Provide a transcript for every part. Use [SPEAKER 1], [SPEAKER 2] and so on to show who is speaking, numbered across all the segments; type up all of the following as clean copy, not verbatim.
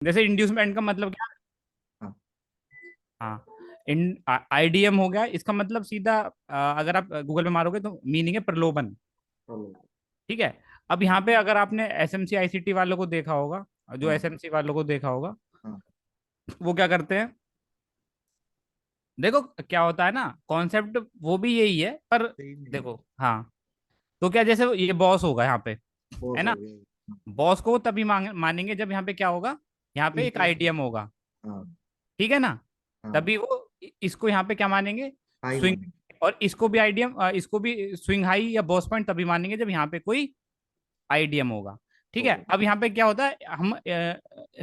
[SPEAKER 1] जैसे इंड्यूसमेंट का मतलब क्या।
[SPEAKER 2] हाँ।
[SPEAKER 1] हाँ, इन आईडीएम हो गया, इसका मतलब सीधा अगर आप गूगल पे मारोगे तो मीनिंग है प्रलोभन।
[SPEAKER 2] चलो।
[SPEAKER 1] ठीक है। अब यहाँ पे अगर आपने एसएमसी आईसीटी वालों को देखा होगा, जो
[SPEAKER 2] हाँ।
[SPEAKER 1] एसएमसी वालों को देखा होगा,
[SPEAKER 2] हाँ।
[SPEAKER 1] वो क्या करते हैं। देखो क्या होता है ना, कॉन्सेप्ट वो भी यही है पर
[SPEAKER 2] सेम ही है।
[SPEAKER 1] देखो हाँ। तो क्या, जैसे ये बॉस होगा यहाँ पे, है
[SPEAKER 2] बॉस
[SPEAKER 1] ना।
[SPEAKER 2] हो गया।
[SPEAKER 1] बॉस को तभी मानेंगे जब यहाँ पे क्या होगा, यहाँ पे एक
[SPEAKER 2] इंटरेस्ट।
[SPEAKER 1] आईडीएम होगा।
[SPEAKER 2] हाँ।
[SPEAKER 1] ठीक है ना।
[SPEAKER 2] हाँ।
[SPEAKER 1] तभी वो इसको यहाँ पे क्या मानेंगे,
[SPEAKER 2] हाई
[SPEAKER 1] स्विंग।
[SPEAKER 2] माने।
[SPEAKER 1] और इसको भी आईडीएम, इसको भी स्विंग हाई या बॉस पॉइंट तभी मानेंगे जब यहाँ पे कोई आईडीएम होगा। ठीक है।
[SPEAKER 2] होगा।
[SPEAKER 1] अब यहाँ पे क्या होता है, हम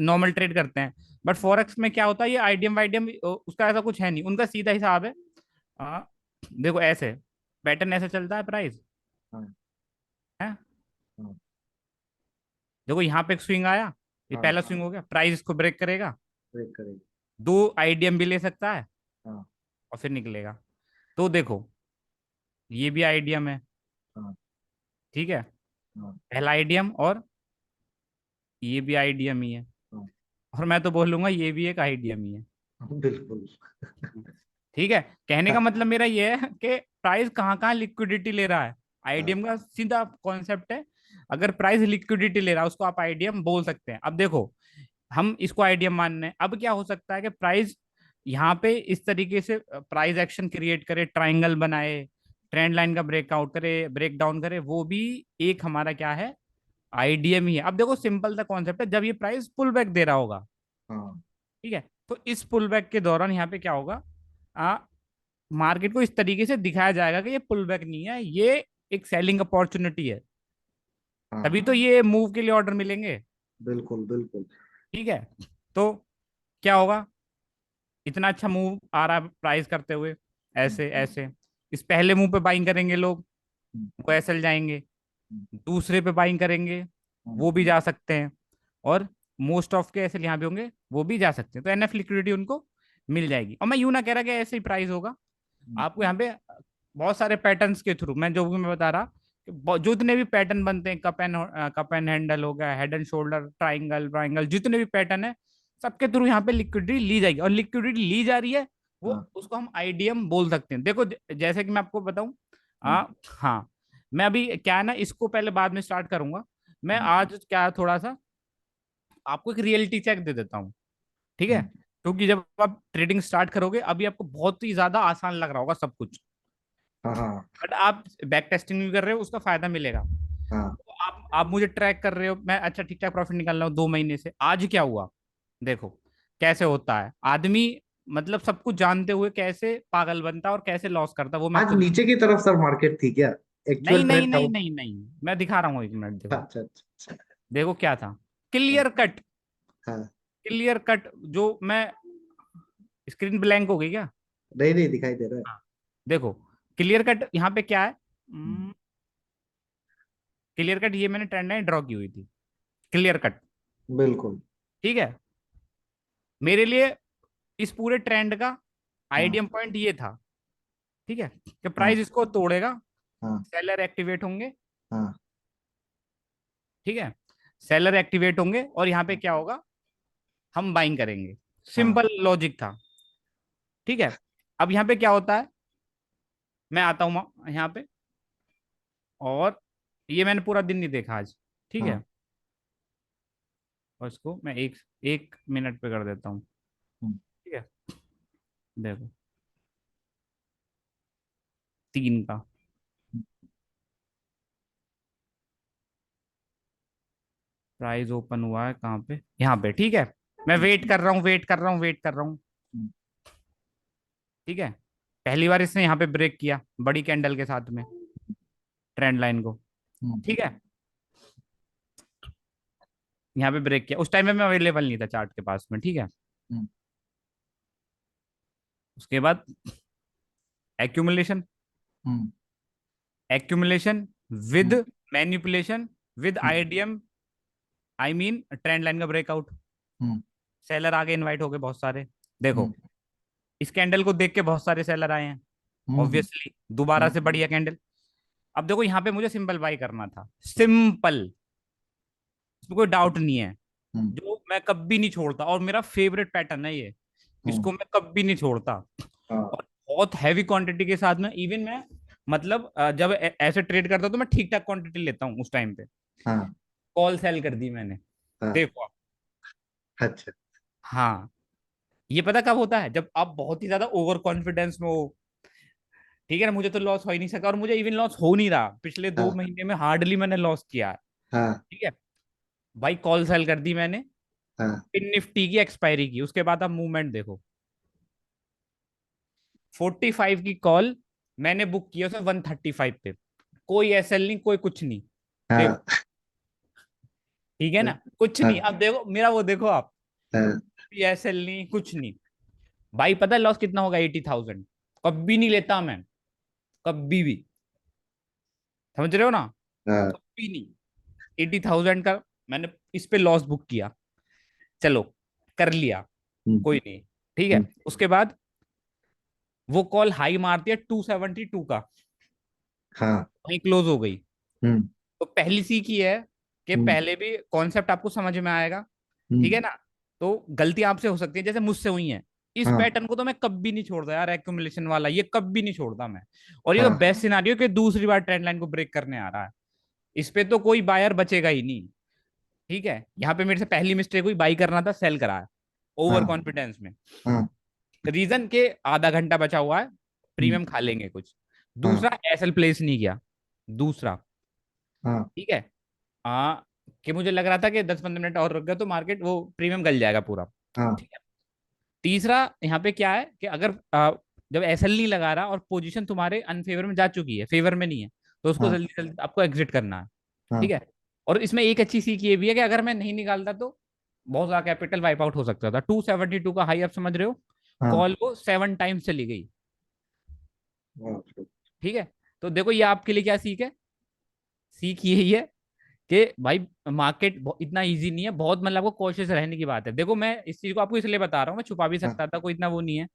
[SPEAKER 1] नॉर्मल ट्रेड करते हैं, बट फॉरेक्स में क्या होता है, ये आईडीएम वाईडीएम उसका ऐसा कुछ है नहीं, उनका सीधा हिसाब है। आ, देखो ऐसे पैटर्न ऐसे चलता है प्राइस
[SPEAKER 2] हाँ।
[SPEAKER 1] है।
[SPEAKER 2] हाँ।
[SPEAKER 1] देखो यहाँ पे एक स्विंग आया, ये
[SPEAKER 2] हाँ।
[SPEAKER 1] पहला स्विंग हो गया, प्राइस इसको ब्रेक करेगा,
[SPEAKER 2] ब्रेक करेगी।
[SPEAKER 1] दो आईडीएम भी ले सकता है
[SPEAKER 2] हाँ।
[SPEAKER 1] और फिर निकलेगा। तो देखो ये भी आईडीएम है।
[SPEAKER 2] हाँ।
[SPEAKER 1] ठीक है।
[SPEAKER 2] हाँ।
[SPEAKER 1] पहला आईडीएम और ये भी आईडीएम ही है।
[SPEAKER 2] हाँ।
[SPEAKER 1] और मैं तो बोलूंगा ये भी एक आईडीएम ही है।
[SPEAKER 2] हाँ, बिल्कुल।
[SPEAKER 1] ठीक है। कहने का
[SPEAKER 2] हाँ।
[SPEAKER 1] मतलब मेरा ये है कि प्राइस कहाँ कहाँ लिक्विडिटी ले रहा है।
[SPEAKER 2] हाँ।
[SPEAKER 1] आईडीएम का सीधा कॉन्सेप्ट है, अगर प्राइस लिक्विडिटी ले रहा है उसको आप आईडीएम बोल सकते हैं। अब देखो हम इसको आईडीएम मान रहे हैं, अब क्या हो सकता है कि प्राइस यहाँ पे इस तरीके से प्राइस एक्शन क्रिएट करे, ट्राइंगल बनाए, ट्रेंड लाइन का ब्रेकआउट करे, ब्रेक डाउन करे, वो भी एक हमारा क्या है, आईडीएम ही है। अब देखो सिंपल सा कॉन्सेप्ट है, जब ये प्राइस पुल बैक दे रहा होगा,
[SPEAKER 2] हाँ।
[SPEAKER 1] ठीक है, तो इस पुल बैक के दौरान यहाँ पे क्या होगा, मार्केट को इस तरीके से दिखाया जाएगा कि ये पुल बैक नहीं है, ये एक सेलिंग अपॉर्चुनिटी है।
[SPEAKER 2] हाँ।
[SPEAKER 1] तभी तो
[SPEAKER 2] हाँ।
[SPEAKER 1] ये मूव के लिए ऑर्डर मिलेंगे।
[SPEAKER 2] बिल्कुल बिल्कुल।
[SPEAKER 1] ठीक है। तो क्या होगा, इतना अच्छा मूव आ रहा है प्राइस करते हुए,
[SPEAKER 2] हम्म।
[SPEAKER 1] ऐसे ऐसे इस पहले मूव पे बाइंग करेंगे लोग,
[SPEAKER 2] हम्म।
[SPEAKER 1] वो एसएल जाएंगे,
[SPEAKER 2] हम्म।
[SPEAKER 1] दूसरे पे बाइंग करेंगे,
[SPEAKER 2] हम्म।
[SPEAKER 1] वो भी जा सकते हैं, और मोस्ट ऑफ के ऐसे यहाँ भी होंगे, वो भी जा सकते हैं, तो एनएफ लिक्विडिटी उनको मिल जाएगी। और मैं यूं ना कह रहा कि ऐसे ही प्राइस होगा,
[SPEAKER 2] हम्म।
[SPEAKER 1] आपको यहाँ पे बहुत सारे पैटर्न्स के थ्रू मैं जो भी मैं बता रहा कि जो जितने भी पैटर्न बनते हैं, कप एंड हैंडल हो गया, head and shoulder, triangle triangle, जितने भी पैटर्न है सबके थ्रू यहाँ पे लिक्विडिटी ली जाएगी, और लिक्विडिटी ली जा रही है, वो
[SPEAKER 2] हाँ।
[SPEAKER 1] उसको हम आईडीएम बोल सकते हैं। देखो जैसे कि मैं आपको बताऊं,
[SPEAKER 2] हम्म।
[SPEAKER 1] हाँ, मैं अभी क्या है ना, इसको पहले बाद में स्टार्ट करूंगा। मैं
[SPEAKER 2] हम्म।
[SPEAKER 1] आज क्या थोड़ा सा आपको एक रियलिटी चेक दे देता हूँ। ठीक है।
[SPEAKER 2] हम्म।
[SPEAKER 1] क्योंकि जब आप ट्रेडिंग स्टार्ट करोगे अभी आपको बहुत ही ज्यादा आसान लग रहा होगा सब कुछ,
[SPEAKER 2] हाँ। हाँ।
[SPEAKER 1] बट आप बैक टेस्टिंग भी कर रहे हो, उसका फायदा मिलेगा।
[SPEAKER 2] हाँ।
[SPEAKER 1] तो आप मुझे ट्रैक कर रहे हो, मैं अच्छा ठीक ठाक प्रॉफिट निकाल रहा हूँ 2 महीने से, आज क्या हुआ देखो कैसे होता है आदमी, मतलब सब कुछ जानते हुए कैसे पागल बनता है और कैसे लॉस करता है, वो मैं
[SPEAKER 2] आज
[SPEAKER 1] आपको
[SPEAKER 2] नीचे की तरफ सर मार्केट थी क्या?
[SPEAKER 1] नहीं
[SPEAKER 2] एक्चुअल
[SPEAKER 1] नहीं
[SPEAKER 2] ट्रेंड था
[SPEAKER 1] नहीं
[SPEAKER 2] वो?
[SPEAKER 1] नहीं नहीं, मैं दिखा रहा हूँ, 1 मिनट देखो।
[SPEAKER 2] अच्छा अच्छा अच्छा।
[SPEAKER 1] देखो क्या था,
[SPEAKER 2] हाँ।
[SPEAKER 1] क्लियर कट,
[SPEAKER 2] हाँ।
[SPEAKER 1] क्लियर कट, जो मैं, स्क्रीन ब्लैंक हो गई क्या।
[SPEAKER 2] नहीं नहीं, दिखाई दे रहा है।
[SPEAKER 1] हाँ, देखो क्लियर कट यहाँ पे क्या है,
[SPEAKER 2] हम्म।
[SPEAKER 1] क्लियर कट ये मैंने ट्रेंड लाइन ड्रॉ की हुई थी, क्लियर कट।
[SPEAKER 2] बिल्कुल।
[SPEAKER 1] ठीक है। मेरे लिए इस पूरे ट्रेंड का
[SPEAKER 2] हाँ।
[SPEAKER 1] आइडियम पॉइंट ये था, ठीक है, कि
[SPEAKER 2] हाँ।
[SPEAKER 1] प्राइस इसको तोड़ेगा,
[SPEAKER 2] हाँ।
[SPEAKER 1] सेलर एक्टिवेट होंगे।
[SPEAKER 2] हाँ।
[SPEAKER 1] ठीक है। सेलर एक्टिवेट होंगे और यहाँ पे क्या होगा, हम बाइंग करेंगे,
[SPEAKER 2] हाँ।
[SPEAKER 1] सिंपल लॉजिक था। ठीक है। अब यहाँ पे क्या होता है, मैं आता हूँ यहाँ पे, और ये मैंने पूरा दिन नहीं देखा आज। ठीक
[SPEAKER 2] हाँ।
[SPEAKER 1] है। और इसको मैं एक 1 मिनट पे कर देता हूँ।
[SPEAKER 2] हम्म।
[SPEAKER 1] ठीक है। देखो 3 का प्राइस ओपन हुआ है कहाँ पे, यहाँ पे। ठीक है। मैं वेट कर रहा हूँ, वेट कर रहा हूँ, वेट कर रहा हूँ।
[SPEAKER 2] हम्म।
[SPEAKER 1] ठीक है। पहली बार इसने यहाँ पे ब्रेक किया बड़ी कैंडल के साथ में ट्रेंड लाइन को।
[SPEAKER 2] हम्म।
[SPEAKER 1] ठीक है। यहाँ पे ब्रेक किया, उस टाइम में मैं अवेलेबल नहीं था चार्ट के पास में। ठीक है।
[SPEAKER 2] हम्म।
[SPEAKER 1] उसके बाद accumulation,
[SPEAKER 2] hmm.
[SPEAKER 1] Accumulation with
[SPEAKER 2] hmm.
[SPEAKER 1] Manipulation with
[SPEAKER 2] hmm.
[SPEAKER 1] IDM, I mean trend line का ब्रेकआउट,
[SPEAKER 2] हम्म।
[SPEAKER 1] सेलर आगे इनवाइट हो गए बहुत सारे। देखो
[SPEAKER 2] हम्म।
[SPEAKER 1] इस कैंडल को देख के बहुत सारे सेलर आए हैं,
[SPEAKER 2] हम्म।
[SPEAKER 1] ऑब्वियसली दोबारा से बढ़िया कैंडल। अब देखो यहाँ पे मुझे सिंपल बाई करना था, सिंपल, इसमें कोई डाउट नहीं है।
[SPEAKER 2] हम्म,
[SPEAKER 1] जो मैं कभी नहीं छोड़ता, और मेरा फेवरेट पैटर्न है ये,
[SPEAKER 2] हम्म,
[SPEAKER 1] इसको मैं कभी नहीं छोड़ता।
[SPEAKER 2] हाँ,
[SPEAKER 1] और बहुत हैवी क्वांटिटी के साथ में, इवन मैं मतलब जब ऐसे ट्रेड करता हूं तो मैं ठीक ठाक क्वांटिटी लेता हूँ उस टाइम पे।
[SPEAKER 2] हाँ,
[SPEAKER 1] कॉल सेल कर दी मैंने,
[SPEAKER 2] हाँ,
[SPEAKER 1] देखो आप।
[SPEAKER 2] अच्छा,
[SPEAKER 1] हाँ, ये पता कब होता है, जब आप बहुत ही ज्यादा ओवर कॉन्फिडेंस में हो, ठीक है ना। मुझे तो लॉस हो ही नहीं सका, और मुझे इवन लॉस हो नहीं रहा, पिछले दो
[SPEAKER 2] हाँ,
[SPEAKER 1] महीने में हार्डली मैंने लॉस किया है।
[SPEAKER 2] हाँ,
[SPEAKER 1] ठीक है भाई, कॉल सेल कर दी मैंने,
[SPEAKER 2] हाँ,
[SPEAKER 1] फिर निफ्टी की एक्सपायरी की, उसके बाद आप मूवमेंट देखो। 45 की कॉल मैंने बुक किया उसे 135 पे, कोई एसएल नहीं, कोई कुछ नहीं। देखो,
[SPEAKER 2] हाँ,
[SPEAKER 1] ठीक है ना, कुछ नहीं।
[SPEAKER 2] हाँ,
[SPEAKER 1] अब देखो मेरा वो देखो आप,
[SPEAKER 2] हाँ,
[SPEAKER 1] एसएल नहीं, कुछ नहीं। भाई पता है लॉस कितना होगा? 80,000। कभी नहीं लेता मैं, कभी भी। समझ रहे हो ना?
[SPEAKER 2] हाँ,
[SPEAKER 1] कभी नहीं। 80,000 का मैंने इस पे लॉस बुक किया, चलो कर लिया,
[SPEAKER 2] हम्म,
[SPEAKER 1] कोई नहीं। ठीक है,
[SPEAKER 2] हम्म,
[SPEAKER 1] उसके बाद वो कॉल हाई मारती है 272 का,
[SPEAKER 2] हाँ,
[SPEAKER 1] वहीं क्लोज हो गई।
[SPEAKER 2] हम्म,
[SPEAKER 1] तो पहली सीख ये है कि
[SPEAKER 2] हम्म,
[SPEAKER 1] पहले भी कॉन्सेप्ट आपको समझ में आएगा, ठीक
[SPEAKER 2] हम्म,
[SPEAKER 1] है ना। तो गलती आपसे हो सकती है, जैसे मुझसे हुई है। इस
[SPEAKER 2] हाँ,
[SPEAKER 1] पैटर्न को तो मैं कभी नहीं छोड़ता यार, एक्यूमुलेशन वाला ये कभी नहीं छोड़ता मैं। और ये तो
[SPEAKER 2] हाँ,
[SPEAKER 1] बेस्ट सिनारियो कि दूसरी बार ट्रेंड लाइन को ब्रेक करने आ रहा है, इस पे तो कोई बायर बचेगा ही नहीं। ठीक है, यहाँ पे मेरे से पहली मिस्टेक हुई, बाई करना था, सेल करा ओवर
[SPEAKER 2] हाँ,
[SPEAKER 1] कॉन्फिडेंस में।
[SPEAKER 2] हाँ,
[SPEAKER 1] रीजन के आधा घंटा बचा हुआ है,
[SPEAKER 2] हम्म,
[SPEAKER 1] प्रीमियम खा लेंगे कुछ।
[SPEAKER 2] हाँ,
[SPEAKER 1] दूसरा, एसएल प्लेस नहीं किया। दूसरा,
[SPEAKER 2] हाँ,
[SPEAKER 1] ठीक है, आ कि मुझे लग रहा था कि 10-15 मिनट और रुक गया तो मार्केट वो प्रीमियम गल जाएगा पूरा।
[SPEAKER 2] हाँ,
[SPEAKER 1] ठीक है। तीसरा, यहाँ पे क्या है कि अगर जब एसएल नहीं लगा रहा और पोजीशन तुम्हारे अनफेवर में जा चुकी है, फेवर में नहीं है, तो उसको
[SPEAKER 2] हाँ,
[SPEAKER 1] जल्दी जल्दी आपको एग्जिट करना है। ठीक
[SPEAKER 2] हाँ,
[SPEAKER 1] है। और इसमें एक अच्छी सीख ये भी है कि अगर मैं नहीं निकालता तो बहुत ज्यादा कैपिटल वाइप आउट हो सकता था। 272 का हाई, आप समझ रहे हो,
[SPEAKER 2] हाँ,
[SPEAKER 1] कॉल वो 7 टाइम्स चली गई।
[SPEAKER 2] हाँ,
[SPEAKER 1] ठीक है। तो देखो ये आपके लिए क्या सीख है? सीख यही है कि भाई मार्केट इतना इजी नहीं है, बहुत मतलब आपको कॉशियस रहने की बात है। देखो मैं इस चीज को आपको इसलिए बता रहा हूँ, मैं छुपा भी
[SPEAKER 2] हाँ,
[SPEAKER 1] सकता था, कोई इतना वो नहीं है,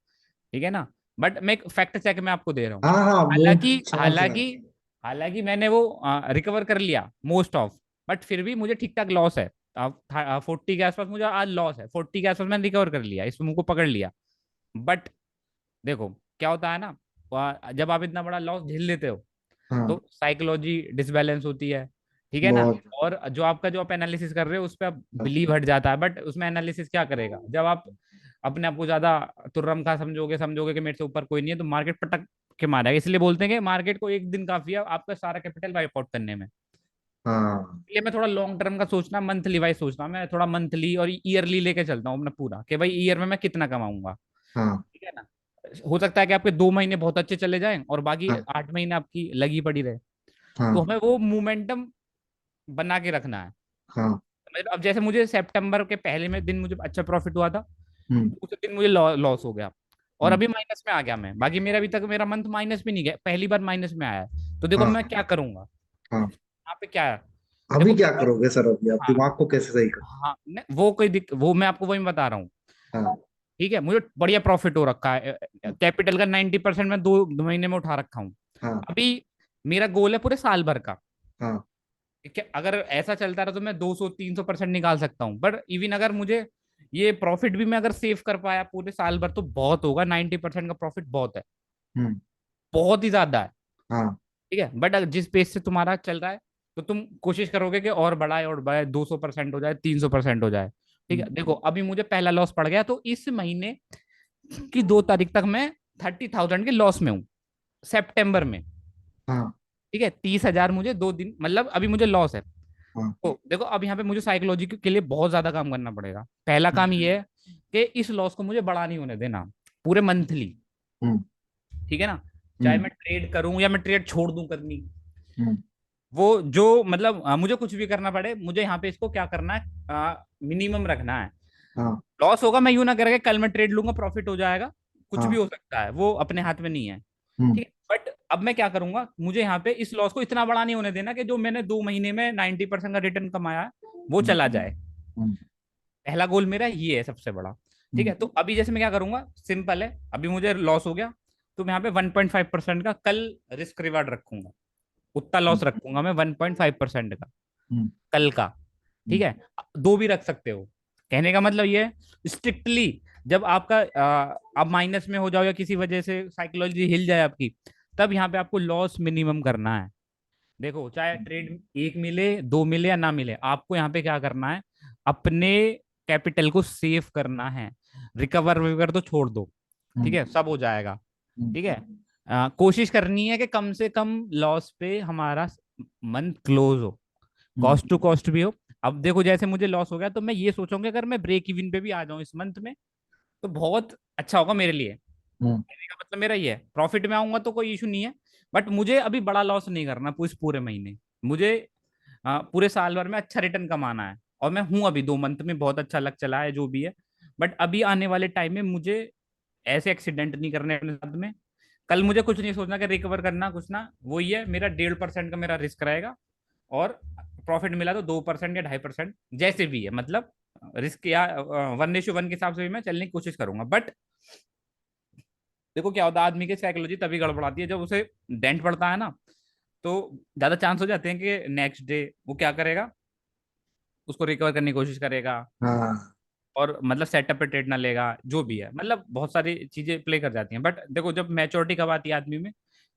[SPEAKER 1] ठीक है ना। बट मैं एक फैक्ट चेक मैं आपको दे रहा हूँ।
[SPEAKER 2] हाँ, हाँ, वो
[SPEAKER 1] हालांकि
[SPEAKER 2] समझ रहा
[SPEAKER 1] हालांकि
[SPEAKER 2] है।
[SPEAKER 1] हालांकि मैंने वो रिकवर कर लिया मोस्ट ऑफ, बट फिर भी मुझे ठीक ठाक लॉस है। 40 के आसपास मुझे आज लॉस है, 40 के आसपास मैंने रिकवर कर लिया, इस मुंह को पकड़ लिया। बट देखो क्या होता है ना, जब आप इतना बड़ा लॉस झेल लेते हो
[SPEAKER 2] हाँ,
[SPEAKER 1] तो साइकोलॉजी डिसबैलेंस होती है, ठीक है ना।
[SPEAKER 2] बहुत,
[SPEAKER 1] और जो आपका जो आप एनालिसिस कर रहे हो उस पर आप
[SPEAKER 2] हाँ,
[SPEAKER 1] बिलीव हट जाता है। बट उसमें एनालिसिस क्या करेगा, जब आप अपने आप को ज्यादा तुर्रम खा समझोगे, समझोगे कि मेरे से ऊपर कोई नहीं है, तो मार्केट पटक के मारेगा। इसलिए बोलते हैं कि मार्केट को एक दिन काफी है आपका सारा कैपिटल वाइप आउट करने में।
[SPEAKER 2] हाँ,
[SPEAKER 1] इसलिए मैं थोड़ा लॉन्ग टर्म का सोचना, मंथली वाइज सोचना, मैं थोड़ा मंथली और ईयरली लेके चलता हूँ अपना पूरा, कि भाई ईयर में मैं कितना कमाऊंगा।
[SPEAKER 2] हाँ,
[SPEAKER 1] ठीक है ना। हो सकता है कि आपके 2 महीने बहुत अच्छे चले जाएं और बाकी
[SPEAKER 2] हाँ,
[SPEAKER 1] 8 महीने आपकी लगी पड़ी रहे। तो
[SPEAKER 2] हाँ,
[SPEAKER 1] हमें वो मोमेंटम बना के रखना है।
[SPEAKER 2] हाँ,
[SPEAKER 1] मतलब अब जैसे मुझे सितंबर के पहले में दिन मुझे अच्छा प्रॉफिट हुआ था,
[SPEAKER 2] हम्म,
[SPEAKER 1] उस दिन मुझे लॉस हो गया, और
[SPEAKER 2] हम्म,
[SPEAKER 1] अभी माइनस में आ गया मैं। बाकी मेरा अभी तक मेरा मंथ माइनस भी नहीं गया, पहली बार माइनस में आया है। तो देखो
[SPEAKER 2] हाँ,
[SPEAKER 1] मैं क्या करूंगा
[SPEAKER 2] हाँ,
[SPEAKER 1] यहाँ पे, क्या है, देखो
[SPEAKER 2] अभी क्या
[SPEAKER 1] अगर,
[SPEAKER 2] करोगे सर? अभी आप
[SPEAKER 1] हाँ
[SPEAKER 2] दिमाग को कैसे सही करो?
[SPEAKER 1] हाँ, वो कोई वो मैं आपको वही बता रहा हूँ।
[SPEAKER 2] हाँ,
[SPEAKER 1] ठीक है, मुझे बढ़िया प्रॉफिट हो रखा है, कैपिटल का 90% मैं 2 महीने में उठा रखा हूँ।
[SPEAKER 2] हाँ,
[SPEAKER 1] अभी मेरा गोल है पूरे साल भर का।
[SPEAKER 2] हाँ,
[SPEAKER 1] ठीक है, अगर ऐसा चलता रहा तो मैं 200-300% निकाल सकता हूँ। पर इवन अगर मुझे ये प्रॉफिट भी मैं अगर सेव कर पाया पूरे साल भर तो बहुत होगा। 90% का प्रॉफिट बहुत है,
[SPEAKER 2] हम्म,
[SPEAKER 1] बहुत ही ज्यादा है।
[SPEAKER 2] हाँ,
[SPEAKER 1] ठीक है, बट जिस पेस से तुम्हारा चल रहा है तो तुम कोशिश करोगे कि और बढ़ाए 200% हो जाए, 300% हो जाए। ठीक
[SPEAKER 2] हम्म,
[SPEAKER 1] है, देखो अभी मुझे पहला लॉस पड़ गया, तो इस महीने की 2 तारीख तक मैं 30,000 के लॉस में हूँ, सेप्टेम्बर में।
[SPEAKER 2] हाँ,
[SPEAKER 1] ठीक है, 30,000 मुझे 2 दिन, मतलब अभी मुझे लॉस है।
[SPEAKER 2] हाँ,
[SPEAKER 1] तो देखो अब यहाँ पे मुझे साइकोलॉजी के लिए बहुत ज्यादा काम करना पड़ेगा। पहला
[SPEAKER 2] हम्म,
[SPEAKER 1] काम ये है कि इस लॉस को मुझे बड़ा नहीं होने देना, पूरे मंथली।
[SPEAKER 2] हम्म,
[SPEAKER 1] ठीक है ना, चाहे
[SPEAKER 2] हम्म,
[SPEAKER 1] मैं ट्रेड करूं या मैं ट्रेड छोड़ दूं करनी,
[SPEAKER 2] हम्म,
[SPEAKER 1] वो जो मतलब मुझे कुछ भी करना पड़े, मुझे यहाँ पे इसको क्या करना है, मिनिमम रखना है।
[SPEAKER 2] हाँ,
[SPEAKER 1] लॉस होगा, मैं यूं ना करके कल मैं ट्रेड लूंगा प्रॉफिट हो जाएगा, कुछ भी
[SPEAKER 2] हाँ,
[SPEAKER 1] हो सकता है, वो अपने हाथ में नहीं है।
[SPEAKER 2] हम्म,
[SPEAKER 1] ठीक है, बट अब मैं क्या करूंगा, मुझे यहाँ पे इस लॉस को इतना बड़ा नहीं होने देना कि जो मैंने 2 महीने में 90% का रिटर्न कमाया है वो
[SPEAKER 2] हम्म,
[SPEAKER 1] चला जाए।
[SPEAKER 2] हम्म,
[SPEAKER 1] पहला गोल मेरा ये है सबसे बड़ा। ठीक
[SPEAKER 2] हम्म,
[SPEAKER 1] है, तो अभी जैसे मैं क्या करूंगा, सिंपल है, अभी मुझे लॉस हो गया तो मैं यहाँ पे 1.5% का कल रिस्क रिवार्ड रखूंगा। उतना लॉस रखूंगा मैं 1.5% का
[SPEAKER 2] हम्म,
[SPEAKER 1] कल का। ठीक है, दो भी रख सकते हो। कहने का मतलब ये है स्ट्रिक्टली जब आपका आप माइनस में हो जाओ या किसी वजह से साइकोलॉजी हिल जाए आपकी, तब यहाँ पे आपको लॉस मिनिमम करना है। देखो चाहे ट्रेड एक मिले दो मिले या ना मिले, आपको यहाँ पे क्या करना है, अपने कैपिटल को सेव करना है। रिकवर विकर तो छोड़ दो, ठीक है, सब हो जाएगा। ठीक है, कोशिश करनी है कि कम से कम लॉस पे हमारा मंथ क्लोज हो, कॉस्ट टू कॉस्ट भी हो। अब देखो जैसे मुझे लॉस हो गया तो मैं ये सोचूंगा अगर मैं ब्रेक इवन पे भी आ जाऊं इस मंथ में तो बहुत अच्छा होगा मेरे लिए। कहने का मतलब मेरा ये है, प्रॉफिट में आऊंगा तो कोई इशू नहीं है, बट मुझे अभी बड़ा लॉस नहीं करना इस पूरे महीने। मुझे पूरे साल भर में अच्छा रिटर्न कमाना है, और मैं हूं अभी 2 मंथ में बहुत अच्छा लग चला है जो भी है। बट अभी आने वाले टाइम में मुझे ऐसे एक्सीडेंट नहीं करने अपने साथ में। कल मुझे कुछ नहीं सोचना कि रिकवर करना कुछ ना, वो ही है मेरा 1.5% का मेरा रिस्क रहेगा, और प्रॉफिट मिला तो 2% या 2.5%, जैसे भी है मतलब रिस्क या 1:1 के हिसाब से भी मैं चलने की कोशिश करूंगा। बट देखो क्या होता है, आदमी की साइकोलॉजी तभी गड़बड़ाती है जब उसे डेंट पड़ता है ना, तो ज्यादा चांस हो जाते हैं कि नेक्स्ट डे वो क्या करेगा, उसको रिकवर करने की कोशिश करेगा,
[SPEAKER 2] हाँ।
[SPEAKER 1] और मतलब सेटअप पे ट्रेड ना लेगा, जो भी है मतलब बहुत सारी चीजें प्ले कर जाती हैं। बट देखो जब मैच्योरिटी कब आती है आदमी में,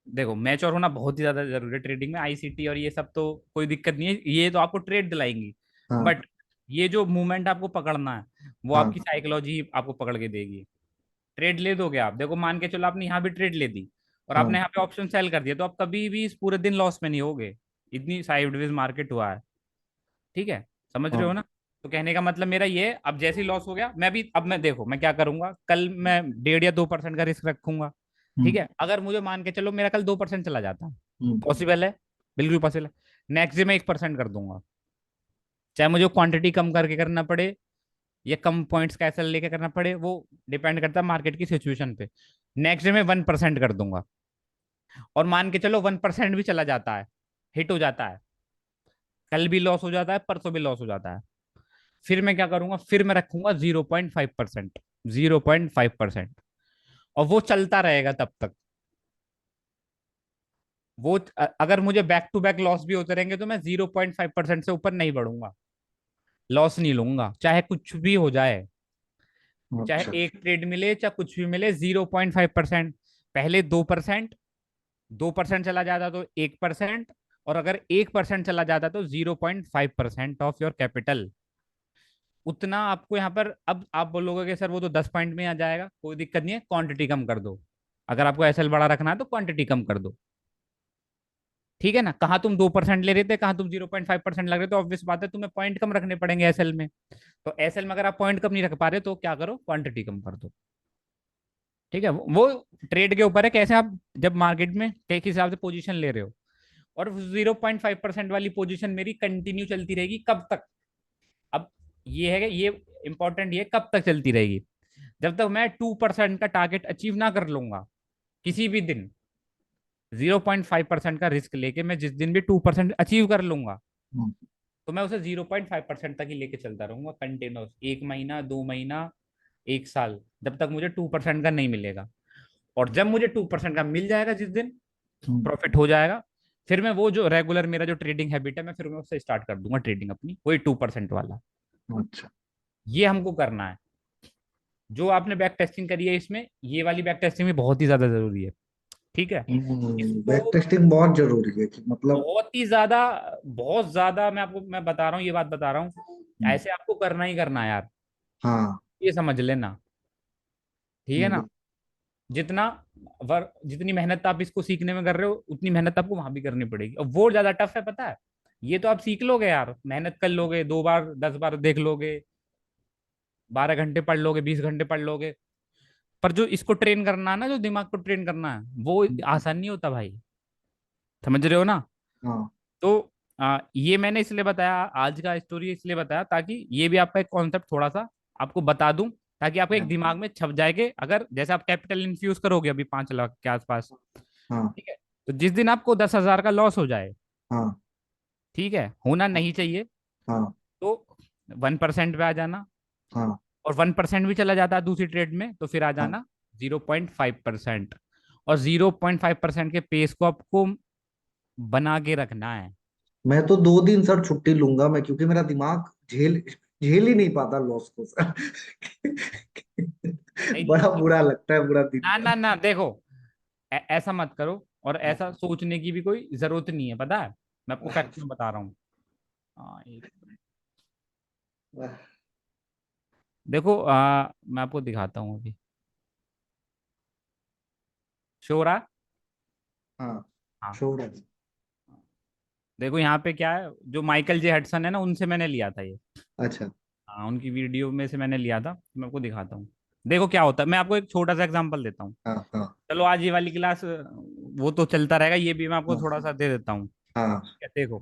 [SPEAKER 1] देखो मैच्योर होना बहुत ही ज्यादा जरूरी है ट्रेडिंग में। आईसीटी और ये सब तो कोई दिक्कत नहीं है, ये तो आपको ट्रेड दिलाएंगी।
[SPEAKER 2] हाँ।
[SPEAKER 1] बट ये जो मूवमेंट आपको पकड़ना है वो
[SPEAKER 2] हाँ।
[SPEAKER 1] आपकी साइकोलॉजी आपको पकड़ के देगी। ट्रेड ले दोगे आप, देखो मान के चलो आपने यहाँ भी ट्रेड ले दी और आपने
[SPEAKER 2] हाँ।
[SPEAKER 1] यहाँ पे ऑप्शन सेल कर दिया, तो आप कभी भी इस पूरे दिन लॉस में नहीं होगे, इतनी साइडवेज मार्केट हुआ है। ठीक है, समझ रहे हो
[SPEAKER 2] हाँ।
[SPEAKER 1] ना? तो कहने का मतलब मेरा ये है, अब जैसे ही लॉस हो गया मैं भी, अब मैं देखो मैं क्या करूंगा, कल मैं 1.5 या 2% का रिस्क रखूंगा। ठीक
[SPEAKER 2] हम्म।
[SPEAKER 1] है, अगर मुझे मान के चलो मेरा कल 2% चला जाता,
[SPEAKER 2] हम्म।
[SPEAKER 1] पॉसिबल है, बिल्कुल पॉसिबल है, नेक्स्ट डे मैं 1% कर दूंगा, चाहे मुझे क्वांटिटी कम करके करना पड़े या कम पॉइंट्स का ऐसा लेके करना पड़े, वो डिपेंड करता है मार्केट की सिचुएशन पे। नेक्स्ट डे में 1% कर दूंगा, और मान के चलो 1% भी चला जाता है, हिट हो जाता है, कल भी लॉस हो जाता है, परसों भी लॉस हो जाता है, फिर मैं क्या करूंगा, फिर मैं रखूंगा 0.5%, 0.5%, और वो चलता रहेगा तब तक। वो अगर मुझे बैक टू बैक लॉस भी होते रहेंगे तो मैं 0.5% से ऊपर नहीं बढ़ूंगा, लॉस नहीं लूंगा चाहे कुछ भी हो जाए, चाहे
[SPEAKER 2] अच्छा।
[SPEAKER 1] एक ट्रेड मिले चाहे कुछ भी मिले। 0.5%, पहले 2%, 2% चला जाता तो 1%, और अगर 1% चला जाता तो 0.5% ऑफ योर कैपिटल। उतना आपको यहाँ पर, अब आप बोलोगे कि सर वो तो 10 पॉइंट में आ जाएगा, कोई दिक्कत नहीं है, क्वांटिटी कम कर दो। अगर आपको एसएल बड़ा रखना है तो क्वांटिटी कम कर दो। ठीक है ना, कहाँ तुम 2% ले रहे थे, कहाँ तुम 0.5% लग रहे थे, ऑब्वियस बात है तुम्हें पॉइंट कम रखने पड़ेंगे एसएल में। तो एसएल में अगर आप पॉइंट कम नहीं रख पा रहे तो क्या करो, क्वांटिटी कम कर दो। ठीक है, वो ट्रेड के ऊपर है कैसे आप जब मार्केट में किस हिसाब से पोजीशन ले रहे हो। और 0.5% वाली पोजीशन मेरी कंटिन्यू चलती रहेगी कब तक? अब ये है कि ये इंपॉर्टेंट, ये कब तक चलती रहेगी, जब तक मैं 2% का टारगेट अचीव ना कर लूंगा किसी भी दिन। 0.5% का रिस्क लेके मैं जिस दिन भी 2% अचीव कर लूंगा,
[SPEAKER 2] हम्म।
[SPEAKER 1] तो मैं उसे 0.5% तक ही लेके चलता रहूंगा कंटिन्यूस, 1 महीना 2 महीना 1 साल, जब तक मुझे 2% का नहीं मिलेगा। और जब मुझे 2% का मिल जाएगा जिस दिन,
[SPEAKER 2] हम्म।
[SPEAKER 1] प्रॉफिट हो जाएगा, फिर मैं वो जो रेगुलर मेरा जो ट्रेडिंग हैबिट है मैं फिर मैं उससे स्टार्ट कर दूंगा ट्रेडिंग अपनी, वही 2% वाला।
[SPEAKER 2] अच्छा।
[SPEAKER 1] ये हमको करना है। जो आपने बैक टेस्टिंग करी है इसमें, ये वाली बैक टेस्टिंग भी बहुत ही ज्यादा जरूरी है। ठीक है,
[SPEAKER 2] बैक
[SPEAKER 1] इसको
[SPEAKER 2] टेस्टिंग बहुत जरूरी है कि मतलब।
[SPEAKER 1] बहुत ही ज्यादा, बहुत ज्यादा मैं आपको मैं बता रहा हूँ, ये बात बता रहा हूँ,
[SPEAKER 2] हम्म।
[SPEAKER 1] ऐसे आपको करना ही करना है यार,
[SPEAKER 2] हाँ।
[SPEAKER 1] ये समझ लेना। ठीक है ना,
[SPEAKER 2] बिल्कुल।
[SPEAKER 1] जितना जितनी मेहनत आप इसको सीखने में कर रहे हो उतनी मेहनत आपको वहां भी करनी पड़ेगी, और वो ज्यादा टफ है पता है। ये तो आप सीख लोगे यार, मेहनत कर लोगे, 2 बार 10 बार देख लोगे, 12 घंटे पढ़ लोगे, 20 घंटे पढ़ लोगे, पर जो इसको ट्रेन करना है ना, जो दिमाग को ट्रेन करना है, वो आसान नहीं होता भाई। समझ रहे हो ना?
[SPEAKER 2] हाँ।
[SPEAKER 1] तो ये मैंने इसलिए बताया, आज का स्टोरी इसलिए बताया ताकि ये भी आपका एक कॉन्सेप्ट थोड़ा सा आपको बता दूं, ताकि आपको एक
[SPEAKER 2] हाँ।
[SPEAKER 1] दिमाग में छप जाए कि अगर जैसे आप कैपिटल इन्फ्यूज करोगे अभी 5 लाख के आसपास,
[SPEAKER 2] हाँ।
[SPEAKER 1] ठीक है, तो जिस दिन आपको 10,000 का लॉस हो जाए,
[SPEAKER 2] हाँ।
[SPEAKER 1] ठीक है, होना नहीं चाहिए,
[SPEAKER 2] हाँ।
[SPEAKER 1] तो 1% पे आ जाना,
[SPEAKER 2] हाँ।
[SPEAKER 1] और 1% भी चला जाता है दूसरी ट्रेड में तो फिर आ
[SPEAKER 2] हाँ।
[SPEAKER 1] जाना 0.5%। और 0.5% के पेस को आपको बना के रखना है।
[SPEAKER 2] मैं तो 2 दिन सर छुट्टी लूंगा मैं, क्योंकि मेरा दिमाग झेल झेल ही नहीं पाता लॉस को सर।
[SPEAKER 1] नहीं,
[SPEAKER 2] बड़ा बुरा लगता है पूरा दिन
[SPEAKER 1] ना
[SPEAKER 2] भर।
[SPEAKER 1] ना ना, देखो ऐसा मत करो, और
[SPEAKER 2] हाँ,
[SPEAKER 1] ऐसा सोचने की भी कोई जरूरत नहीं है, पता है। मैं आपको
[SPEAKER 2] हाँ,
[SPEAKER 1] फैक्ट में बता रहा हूँ। हाँ, देखो मैं आपको दिखाता हूँ अभी। शो हो रहा है?
[SPEAKER 2] हाँ,
[SPEAKER 1] हाँ।
[SPEAKER 2] छोड़ है।
[SPEAKER 1] देखो यहाँ पे क्या है, जो माइकल जे हडसन है ना, उनसे मैंने लिया था ये।
[SPEAKER 2] अच्छा।
[SPEAKER 1] हाँ, उनकी वीडियो में से मैंने लिया था, मैं आपको दिखाता हूँ। देखो क्या होता है, मैं आपको एक छोटा सा एग्जांपल देता हूँ।
[SPEAKER 2] हाँ, हाँ,
[SPEAKER 1] चलो आज ये वाली क्लास वो तो चलता रहेगा, ये भी मैं आपको
[SPEAKER 2] हाँ,
[SPEAKER 1] थोड़ा सा दे देता हूँ।
[SPEAKER 2] हाँ,
[SPEAKER 1] देखो,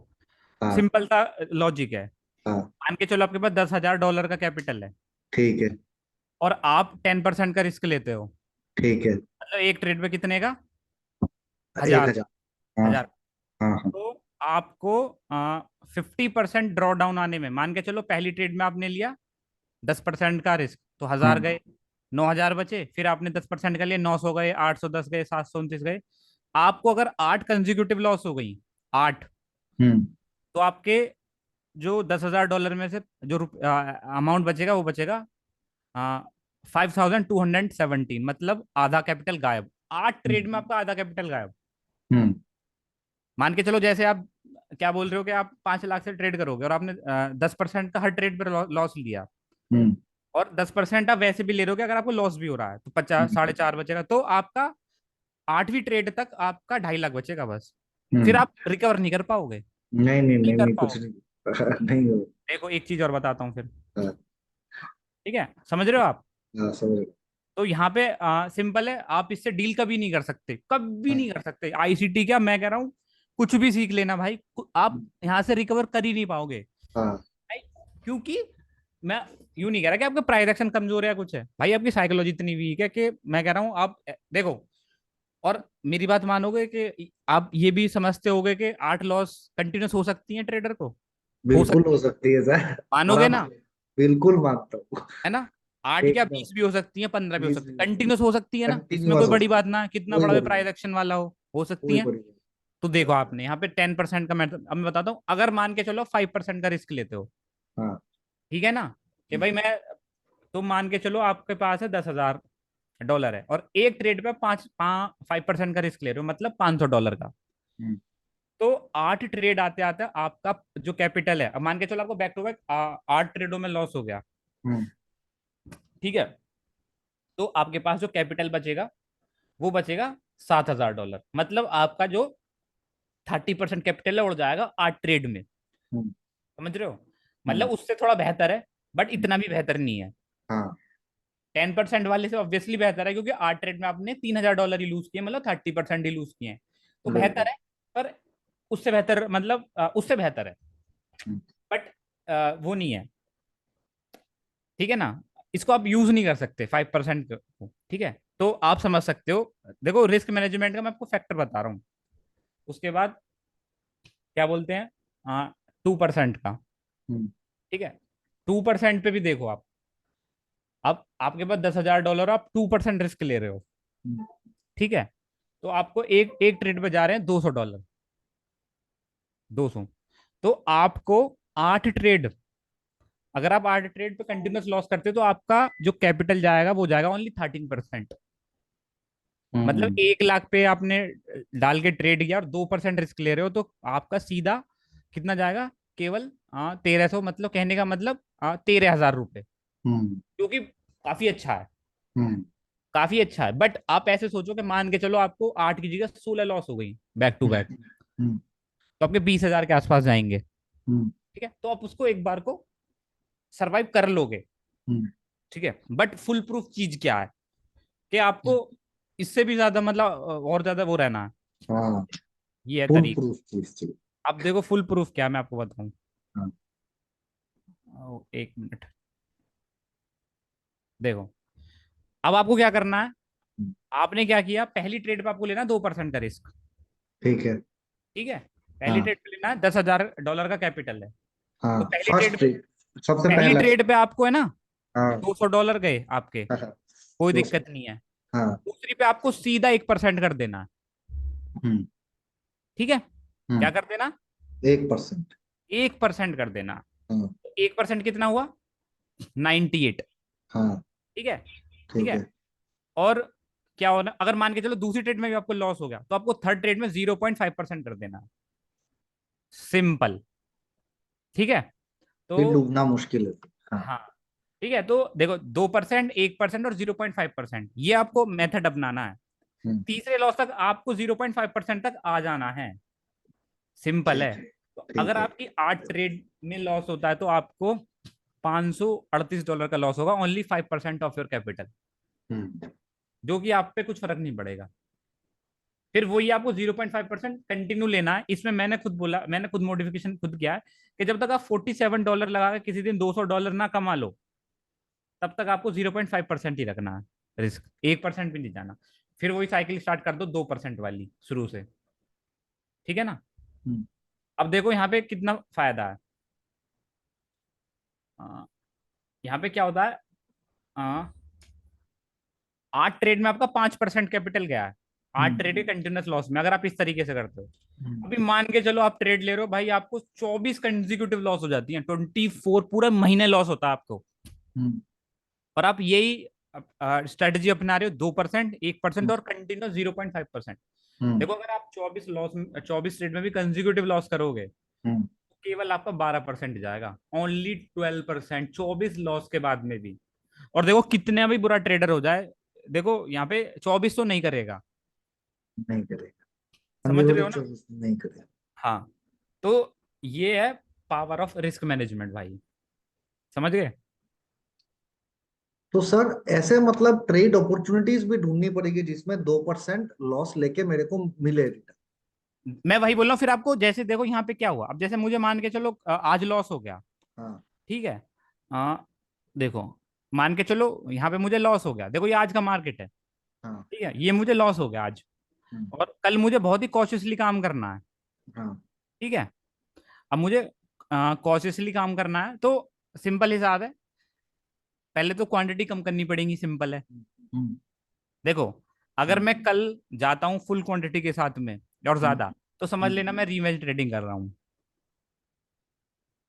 [SPEAKER 2] हाँ,
[SPEAKER 1] सिंपल सा लॉजिक है।
[SPEAKER 2] हाँ।
[SPEAKER 1] मान के चलो आपके पास $10,000 का कैपिटल है,
[SPEAKER 2] ठीक है।
[SPEAKER 1] और आप 10% का रिस्क लेते हो।
[SPEAKER 2] ठीक है।
[SPEAKER 1] मतलब एक ट्रेड पे कितने का?
[SPEAKER 2] एक
[SPEAKER 1] 1000।
[SPEAKER 2] हजार हाँ,
[SPEAKER 1] 1000।
[SPEAKER 2] हाँ, हाँ।
[SPEAKER 1] तो आपको 50% ड्रॉ डाउन आने में, मान के चलो पहली ट्रेड में आपने लिया 10% का रिस्क, तो 1000
[SPEAKER 2] हम्म,
[SPEAKER 1] गए, 9000 बचे, फिर आपने 10% का लिया, 900 गए, 810 गए, 729 गए। आपको अगर 8 कंजिक्यूटिव लॉस हो गई, 8,
[SPEAKER 2] हम्म,
[SPEAKER 1] तो आपके जो $10,000 में से जो अमाउंट बचेगा वो बचेगा 5217, मतलब आधा कैपिटल गायब। 8 ट्रेड में आपका आधा कैपिटल गायब।
[SPEAKER 2] हम्म,
[SPEAKER 1] मान के चलो जैसे आप क्या बोल रहे हो कि आप 5 लाख से ट्रेड करोगे, और आपने 10% का हर ट्रेड पर लॉस लिया,
[SPEAKER 2] हम्म,
[SPEAKER 1] और 10% आप वैसे भी ले रहे हो कि अगर आपको लॉस भी हो रहा है, तो 50,
[SPEAKER 2] हम्म,
[SPEAKER 1] 4.5 बचेगा, तो आपका 8वीं ट्रेड तक आपका 2.5 लाख बचेगा बस। फिर
[SPEAKER 2] हम्म।
[SPEAKER 1] आप रिकवर नहीं कर पाओगे,
[SPEAKER 2] नहीं, नहीं,
[SPEAKER 1] नहीं
[SPEAKER 2] नहीं,
[SPEAKER 1] कर
[SPEAKER 2] नहीं, कुछ
[SPEAKER 1] पाओगे।
[SPEAKER 2] नहीं। नहीं हो।
[SPEAKER 1] देखो एक चीज और बताता हूँ फिर।
[SPEAKER 2] हाँ,
[SPEAKER 1] ठीक है, समझ रहे हो आप?
[SPEAKER 2] हाँ, समझ गया।
[SPEAKER 1] तो यहाँ पे सिंपल है, आप इससे डील कभी नहीं कर सकते, कभी
[SPEAKER 2] हाँ,
[SPEAKER 1] नहीं कर सकते। आईसीटी क्या, मैं कह रहा हूँ कुछ भी सीख लेना भाई, आप यहाँ से रिकवर कर ही नहीं पाओगे
[SPEAKER 2] हाँ,
[SPEAKER 1] भाई। क्योंकि मैं यूं नहीं कह रहा कि आपका प्राइस एक्शन कमजोर है या कुछ है, भाई आपकी साइकोलॉजी इतनी वीक है कि मैं कह रहा हूँ आप देखो। और मेरी बात मानोगे कि आप ये भी समझते होगे कि 8 लॉस कंटिन्यूस हो सकती है ट्रेडर को? हो
[SPEAKER 2] बिल्कुल
[SPEAKER 1] सकती
[SPEAKER 2] हो
[SPEAKER 1] है,
[SPEAKER 2] सकती है सर।
[SPEAKER 1] मानोगे
[SPEAKER 2] आराम
[SPEAKER 1] ना?
[SPEAKER 2] से। बिल्कुल मानता हूँ।
[SPEAKER 1] है ना? 8 क्या
[SPEAKER 2] एकदम।
[SPEAKER 1] 20 भी हो सकती है, 15 भी हो
[SPEAKER 2] बीस
[SPEAKER 1] सकती
[SPEAKER 2] भी
[SPEAKER 1] है,
[SPEAKER 2] हो सकती
[SPEAKER 1] कंटिन्यूस हो सकती है
[SPEAKER 2] है,
[SPEAKER 1] ना, इसमें
[SPEAKER 2] कंटिन्यूअस
[SPEAKER 1] कोई
[SPEAKER 2] हो
[SPEAKER 1] बड़ी
[SPEAKER 2] सकती
[SPEAKER 1] बात ना, कितना
[SPEAKER 2] कोई
[SPEAKER 1] बड़ा भी
[SPEAKER 2] बड़ी
[SPEAKER 1] प्राइस
[SPEAKER 2] बात
[SPEAKER 1] एक्शन वाला हो सकती
[SPEAKER 2] कोई
[SPEAKER 1] है।
[SPEAKER 2] बड़ी बात
[SPEAKER 1] तो देखो आपने यहाँ पे 10% का मेथड, अब मैं बताता हूँ। अगर मान के चलो 5% का रिस्क लेते हो,
[SPEAKER 2] हाँ।
[SPEAKER 1] ठीक है ना, कि भाई मैं, तुम मान के चलो आपके पास है $10,000 है, और एक ट्रेड पे 5% का रिस्क ले रहे हो, मतलब $500 का।
[SPEAKER 2] हम्म,
[SPEAKER 1] तो 8 ट्रेड आते आते आपका जो कैपिटल है, अब मान के चलो आपको बैक टू बैक 8 ट्रेडों में लॉस हो गया,
[SPEAKER 2] हम्म,
[SPEAKER 1] ठीक है, तो आपके पास जो कैपिटल बचेगा वो बचेगा $7,000, मतलब आपका जो 30% कैपिटल है उड़ जाएगा 8 ट्रेड में।
[SPEAKER 2] हम्म,
[SPEAKER 1] समझ रहे हो?
[SPEAKER 2] हम्म,
[SPEAKER 1] मतलब उससे थोड़ा बेहतर है, बट इतना भी बेहतर नहीं है।
[SPEAKER 2] हाँ।
[SPEAKER 1] 10% वाले से ऑब्वियसली बेहतर है, क्योंकि 8 ट्रेड में आपने $3,000 ही लूज किए, मतलब 30% ही लूज किए हैं, तो बेहतर
[SPEAKER 2] बिल्कुल।
[SPEAKER 1] है। पर उससे बेहतर, मतलब उससे बेहतर है,
[SPEAKER 2] हम्म,
[SPEAKER 1] बट वो नहीं है, ठीक है ना। इसको आप यूज नहीं कर सकते 5% को, ठीक है। तो आप समझ सकते हो। देखो रिस्क मैनेजमेंट का मैं आपको फैक्टर बता रहा हूँ, उसके बाद क्या बोलते हैं, 2% का,
[SPEAKER 2] हम्म,
[SPEAKER 1] ठीक है। 2% पे भी देखो आप, अब आपके पास $10,000, आप 2% रिस्क ले रहे हो,
[SPEAKER 2] हम्म,
[SPEAKER 1] ठीक है। तो आपको एक एक ट्रेड पे जा रहे हैं $200, 200। तो आपको 8 ट्रेड, अगर आप 8 ट्रेड पे कंटिन्यूस लॉस करते हो, तो आपका जो कैपिटल जाएगा वो जाएगा ओनली 13%। मतलब
[SPEAKER 2] हम्म,
[SPEAKER 1] 1 लाख पे आपने डाल के ट्रेड किया और 2% रिस्क ले रहे हो, तो आपका सीधा कितना जाएगा? केवल 1300, मतलब कहने का मतलब 13,000 रुपये,
[SPEAKER 2] हम्म,
[SPEAKER 1] जो कि काफी अच्छा है,
[SPEAKER 2] हम्म,
[SPEAKER 1] काफी अच्छा है। बट आप ऐसे सोचो कि मान के चलो आपको 8 की जगह 16 लॉस हो गई बैक टू बैक,
[SPEAKER 2] हम्म,
[SPEAKER 1] तो आपके 20,000 के आसपास जाएंगे,
[SPEAKER 2] हम्म,
[SPEAKER 1] ठीक है। तो आप उसको एक बार को सरवाइव कर लोगे,
[SPEAKER 2] हम्म,
[SPEAKER 1] ठीक है। बट फुल प्रूफ चीज क्या है, कि आपको इससे भी ज्यादा, मतलब और ज्यादा वो रहना है,
[SPEAKER 2] हाँ।
[SPEAKER 1] ये है
[SPEAKER 2] फुल
[SPEAKER 1] तरीका।
[SPEAKER 2] प्रूफ चीज थी।
[SPEAKER 1] अब देखो फुल प्रूफ क्या है, मैं आपको बताऊं।
[SPEAKER 2] हाँ।
[SPEAKER 1] 1 मिनट, देखो अब आपको क्या करना है।
[SPEAKER 2] हम्म,
[SPEAKER 1] आपने क्या किया, पहली ट्रेड पे आपको लेना 2% का रिस्क,
[SPEAKER 2] ठीक है।
[SPEAKER 1] ठीक है। पहली
[SPEAKER 2] हाँ,
[SPEAKER 1] ट्रेड पे लेना है, $10,000 का कैपिटल है।
[SPEAKER 2] हाँ।
[SPEAKER 1] तो पहली ट्रेड
[SPEAKER 2] फर्स्ट
[SPEAKER 1] पे,
[SPEAKER 2] सबसे
[SPEAKER 1] पहली
[SPEAKER 2] पहला।
[SPEAKER 1] ट्रेड पे आपको है ना
[SPEAKER 2] हाँ।
[SPEAKER 1] $200 गए आपके,
[SPEAKER 2] हाँ,
[SPEAKER 1] कोई
[SPEAKER 2] दोस्त।
[SPEAKER 1] दिक्कत नहीं है।
[SPEAKER 2] हाँ।
[SPEAKER 1] दूसरी पे आपको सीधा 1% कर देना है,
[SPEAKER 2] हम्म,
[SPEAKER 1] ठीक है। क्या
[SPEAKER 2] हम्म।
[SPEAKER 1] कर देना?
[SPEAKER 2] 1%।
[SPEAKER 1] 1% कर देना।
[SPEAKER 2] हाँ।
[SPEAKER 1] 1% कितना हुआ? 98।
[SPEAKER 2] हाँ
[SPEAKER 1] ठीक है। ठीक
[SPEAKER 2] ठीक
[SPEAKER 1] है।
[SPEAKER 2] है।
[SPEAKER 1] और क्या होना, अगर मान के चलो दूसरी ट्रेड में भी आपको लॉस हो गया, तो आपको थर्ड ट्रेड में 0.5% कर देना है। सिंपल। ठीक है। तो
[SPEAKER 2] फिर डूबना मुश्किल है। हाँ।
[SPEAKER 1] हाँ, ठीक है। तो देखो, 2%, 1% और 0.5%, ये आपको मेथड अपनाना है।
[SPEAKER 2] हम्म,
[SPEAKER 1] तीसरे लॉस तक आपको 0.5% तक आ जाना है। सिंपल है।
[SPEAKER 2] ठीक है।
[SPEAKER 1] तो अगर
[SPEAKER 2] ठीक है।
[SPEAKER 1] आपकी 8 ट्रेड में लॉस होता है, तो आपको $538 का लॉस होगा, ओनली 5% ऑफ योर कैपिटल,
[SPEAKER 2] हम्म।
[SPEAKER 1] जो कि आप पे कुछ फर्क नहीं पड़ेगा। फिर वही आपको 0.5% कंटिन्यू लेना है। इसमें मैंने खुद बोला, मैंने खुद मॉडिफिकेशन खुद किया है, कि जब तक आप $47 लगा के किसी दिन $200 ना कमा लो, तब तक आपको 0.5% ही रखना है रिस्क, 1% भी नहीं जाना। फिर वही साइकिल स्टार्ट कर दो 2% वाली शुरू से। ठीक है ना?
[SPEAKER 2] हम्म,
[SPEAKER 1] अब देखो यहाँ पे कितना फायदा है। यहाँ पे क्या होता है, आ, 8 ट्रेड में आपका 5% कैपिटल गया है, 8 ट्रेड के कंटिन्यूस लॉस में, अगर आप इस तरीके से करते हो।
[SPEAKER 2] हम्म,
[SPEAKER 1] अभी मान के चलो आप ट्रेड ले रहे हो भाई, आपको 24 कंजिक्यूटिव लॉस हो जाती है, 24 पूरा महीने लॉस होता है आपको।
[SPEAKER 2] हम्म,
[SPEAKER 1] और आप यही स्ट्रेटजी अपना रहे हो, 2%, 1%
[SPEAKER 2] हम्म,
[SPEAKER 1] और कंटिन्यूस 0.5%।
[SPEAKER 2] हम्म,
[SPEAKER 1] देखो, अगर आप 24 ट्रेड में भी कंजिक्यूटिव लॉस करोगे,
[SPEAKER 2] हम्म,
[SPEAKER 1] तो केवल आपका 12% जाएगा, ओनली 12%, 24 लॉस के बाद में भी। और देखो, कितने भी बुरा ट्रेडर हो जाए, देखो यहाँ पे 24 तो नहीं करेगा।
[SPEAKER 2] नहीं करेगा।
[SPEAKER 1] समझ रहे
[SPEAKER 2] कंजर्वेटिव
[SPEAKER 1] हो ना?
[SPEAKER 2] चॉइस नहीं करेगा।
[SPEAKER 1] हाँ। तो ये है पावर ऑफ रिस्क मैनेजमेंट भाई। समझ गए?
[SPEAKER 2] तो सर ऐसे मतलब ट्रेड अपॉर्चुनिटीज भी ढूंढनी पड़ेगी जिसमें 2% लॉस लेके मेरे को मिले रिटर्न।
[SPEAKER 1] मैं वही बोल रहा हूँ। फिर आपको जैसे देखो यहाँ पे क्या हुआ, अब जैसे मुझे मान के चलो आज लॉस हो गया।
[SPEAKER 2] हाँ।
[SPEAKER 1] ठीक है। आ, देखो, मान के चलो यहाँ पे मुझे लॉस हो गया, देखो ये आज का मार्केट है।
[SPEAKER 2] हाँ।
[SPEAKER 1] ठीक है, ये मुझे लॉस हो गया आज,
[SPEAKER 2] हम्म,
[SPEAKER 1] और कल मुझे बहुत ही कॉशियसली काम करना है।
[SPEAKER 2] हाँ।
[SPEAKER 1] ठीक है। अब मुझे कॉशियसली काम करना है, तो सिंपल हिसाब है, पहले तो क्वांटिटी कम करनी पड़ेगी, सिंपल है।
[SPEAKER 2] हम्म,
[SPEAKER 1] देखो, अगर
[SPEAKER 2] हम्म,
[SPEAKER 1] मैं कल जाता हूँ फुल क्वांटिटी के साथ में और
[SPEAKER 2] हम्म,
[SPEAKER 1] ज्यादा, तो समझ
[SPEAKER 2] हम्म,
[SPEAKER 1] लेना मैं रीवेज ट्रेडिंग कर रहा हूँ,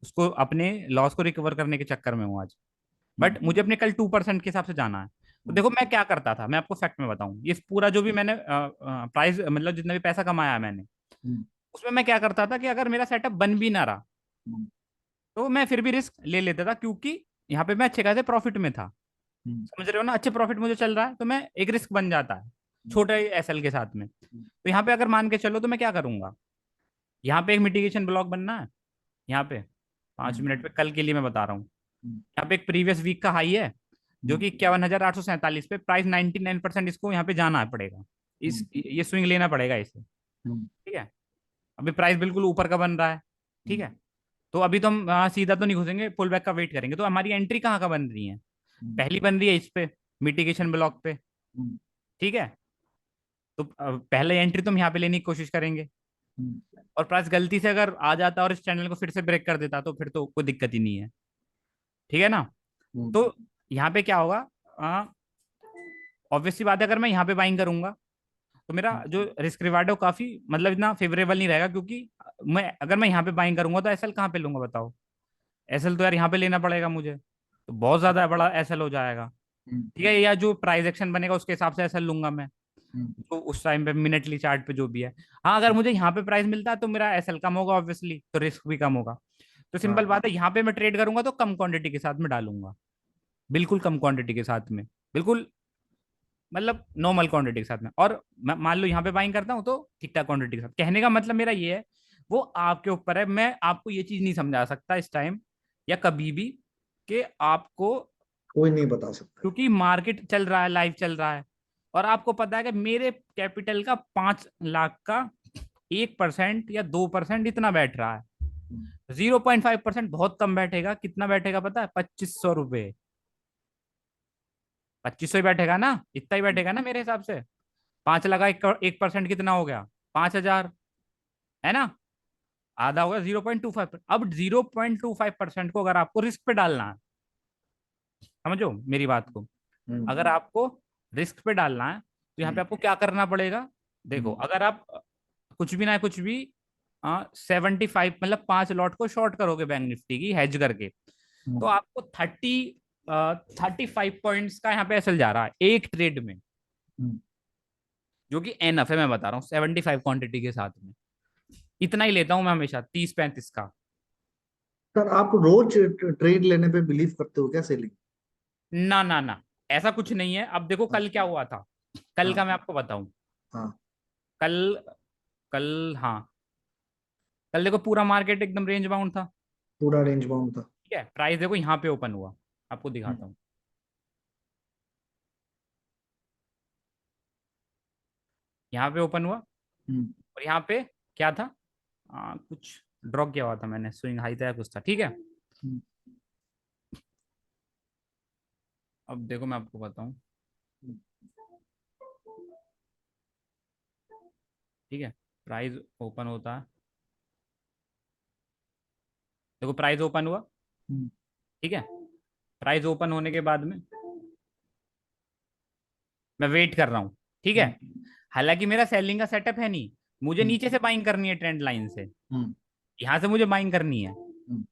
[SPEAKER 1] उसको अपने लॉस को रिकवर करने के चक्कर में हूँ आज।
[SPEAKER 2] हम्म,
[SPEAKER 1] बट मुझे अपने कल 2% के हिसाब से जाना है। तो
[SPEAKER 2] हम्म,
[SPEAKER 1] देखो मैं क्या करता था, मैं आपको फैक्ट में बताऊं, ये पूरा जो भी मैंने प्राइस, मतलब जितना भी पैसा कमाया है मैंने,
[SPEAKER 2] हम्म,
[SPEAKER 1] उसमें मैं क्या करता था कि अगर मेरा सेटअप बन भी ना रहा,
[SPEAKER 2] हम्म,
[SPEAKER 1] तो मैं फिर भी रिस्क ले लेता था, क्योंकि यहाँ पे मैं अच्छे खासे प्रॉफिट में था।
[SPEAKER 2] हम्म,
[SPEAKER 1] समझ रहे हो ना? अच्छे प्रॉफिट मुझे चल रहा है, तो मैं एक रिस्क बन जाता है छोटे एसएल के साथ में। तो यहाँ पे अगर मान के चलो, तो मैं क्या करूंगा, यहाँ पे एक मिटिगेशन ब्लॉक बनना है। यहाँ पे 5 मिनट पे कल के लिए मैं बता रहा हूँ।
[SPEAKER 2] हम्म,
[SPEAKER 1] यहाँ पे एक प्रीवियस वीक का हाई है, जो
[SPEAKER 2] हम्म,
[SPEAKER 1] कि 51,847 पे, प्राइस 99%, इसको यहाँ पे जाना पड़ेगा, इस
[SPEAKER 2] हम्म,
[SPEAKER 1] ये स्विंग लेना पड़ेगा इसे।
[SPEAKER 2] हम्म,
[SPEAKER 1] ठीक है। अभी प्राइस बिल्कुल ऊपर का बन रहा है। ठीक
[SPEAKER 2] हम्म,
[SPEAKER 1] है। तो अभी तो हम सीधा तो नहीं घुसेंगे, पुल बैक का वेट करेंगे। तो हमारी एंट्री कहाँ का बन रही है?
[SPEAKER 2] हम्म,
[SPEAKER 1] पहली बन रही है इस पे, मिटिगेशन ब्लॉक पे।
[SPEAKER 2] हम्म,
[SPEAKER 1] ठीक है। तो पहले एंट्री तुम यहाँ पे लेने की कोशिश करेंगे,
[SPEAKER 2] हम्म,
[SPEAKER 1] और प्राइस गलती से अगर आ जाता और इस चैनल को फिर से ब्रेक कर देता, तो फिर तो कोई दिक्कत ही नहीं है। ठीक है ना?
[SPEAKER 2] हम्म,
[SPEAKER 1] तो यहाँ पे क्या होगा, ऑब्वियस सी बात है, अगर मैं यहाँ पे बाइंग करूंगा, तो मेरा
[SPEAKER 2] हम्म,
[SPEAKER 1] जो रिस्क रिवार्ड है वो काफी, मतलब इतना फेवरेबल नहीं रहेगा, क्योंकि अगर मैं यहाँ पे बाइंग करूंगा, तो एसएल कहाँ पे लूंगा बताओ? एसएल तो यार यहाँ पे लेना पड़ेगा मुझे, तो बहुत ज्यादा बड़ा एसएल हो जाएगा।
[SPEAKER 2] हम्म,
[SPEAKER 1] ठीक है, या जो प्राइस एक्शन बनेगा उसके हिसाब से एसएल लूंगा मैं,
[SPEAKER 2] हम्म,
[SPEAKER 1] तो उस टाइम पे मिनटली चार्ट पे जो भी है। हाँ, अगर मुझे यहाँ पे प्राइस मिलता है, तो मेरा एसएल कम होगा ऑब्वियसली, तो रिस्क भी कम होगा। तो सिंपल
[SPEAKER 2] हाँ।
[SPEAKER 1] बात है, यहाँ पे मैं ट्रेड करूंगा तो कम क्वांटिटी के साथ में डालूंगा, बिल्कुल कम क्वांटिटी के साथ में, बिल्कुल, मतलब नॉर्मल क्वांटिटी के साथ में। और मैं मान लो यहाँ पे बाइंग करता हूँ, तो ठीक ठाक क्वांटिटी के साथ। कहने का मतलब मेरा ये है, वो आपके ऊपर है, मैं आपको ये चीज नहीं समझा सकता इस टाइम या कभी भी, कि आपको,
[SPEAKER 2] कोई नहीं बता सकता।
[SPEAKER 1] क्योंकि मार्केट चल रहा है, लाइव चल रहा है, और आपको पता है कि मेरे कैपिटल का 5 लाख का 1% या 2% इतना बैठ रहा है।
[SPEAKER 2] हम्म,
[SPEAKER 1] 0.5% बहुत कम बैठेगा, कितना बैठेगा पता है? 2500 रुपये। 2500 ही बैठेगा ना, इतना ही बैठेगा ना मेरे हिसाब से। 5 लगा 1% कितना हो गया? 5,000, है ना? आधा होगा 0.25। अब 0.25% को अगर आपको रिस्क पे डालना है, समझो मेरी बात को,
[SPEAKER 2] हम्म,
[SPEAKER 1] अगर आपको रिस्क पे डालना है, तो यहाँ पे
[SPEAKER 2] हम्म,
[SPEAKER 1] आपको क्या करना पड़ेगा? देखो,
[SPEAKER 2] हम्म,
[SPEAKER 1] अगर आप कुछ भी ना कुछ भी 75, मतलब 5 लॉट को शॉर्ट करोगे बैंक निफ्टी की, हेज करके, तो
[SPEAKER 2] हम्म,
[SPEAKER 1] आपको 35 का यहाँ पे एसएल जा रहा है एक ट्रेड में,
[SPEAKER 2] हम्म।
[SPEAKER 1] जो कि एनफ है, मैं बता रहा हूँ 75 क्वांटिटी के साथ में। इतना ही लेता हूँ मैं हमेशा 30-35 का।
[SPEAKER 2] सर आप रोज ट्रेड लेने पे बिलीव करते हो क्या सेलिंग?
[SPEAKER 1] ना ना ना, ऐसा कुछ नहीं है। अब देखो
[SPEAKER 2] हाँ,
[SPEAKER 1] कल क्या हुआ था, कल
[SPEAKER 2] हाँ,
[SPEAKER 1] का मैं आपको बताऊं।
[SPEAKER 2] हाँ।
[SPEAKER 1] कल कल हाँ, कल देखो पूरा मार्केट एकदम रेंज बाउंड था।
[SPEAKER 2] पूरा रेंज बाउंड था।
[SPEAKER 1] ठीक है, प्राइस देखो यहाँ पे ओपन हुआ, आपको
[SPEAKER 2] हम्म,
[SPEAKER 1] दिखाता हूँ। यहाँ पे ओपन हुआ,
[SPEAKER 2] हम्म,
[SPEAKER 1] और यहाँ पे क्या था, कुछ ड्रॉ किया हुआ था मैंने, स्विंग हाई था या कुछ था, ठीक है।
[SPEAKER 2] हम्म,
[SPEAKER 1] अब देखो मैं आपको बताऊं,
[SPEAKER 2] हम्म,
[SPEAKER 1] ठीक है। प्राइस ओपन होता है, देखो प्राइस ओपन हुआ,
[SPEAKER 2] हम्म,
[SPEAKER 1] ठीक है। प्राइस ओपन होने के बाद में मैं वेट कर रहा हूँ, ठीक है।
[SPEAKER 2] हम्म,
[SPEAKER 1] हालांकि मेरा सेलिंग का सेटअप है नहीं, मुझे
[SPEAKER 2] हम्म,
[SPEAKER 1] नीचे से बाइंग करनी है ट्रेंड लाइन से,
[SPEAKER 2] हम्म,
[SPEAKER 1] यहाँ से मुझे बाइंग करनी है,
[SPEAKER 2] हम्म,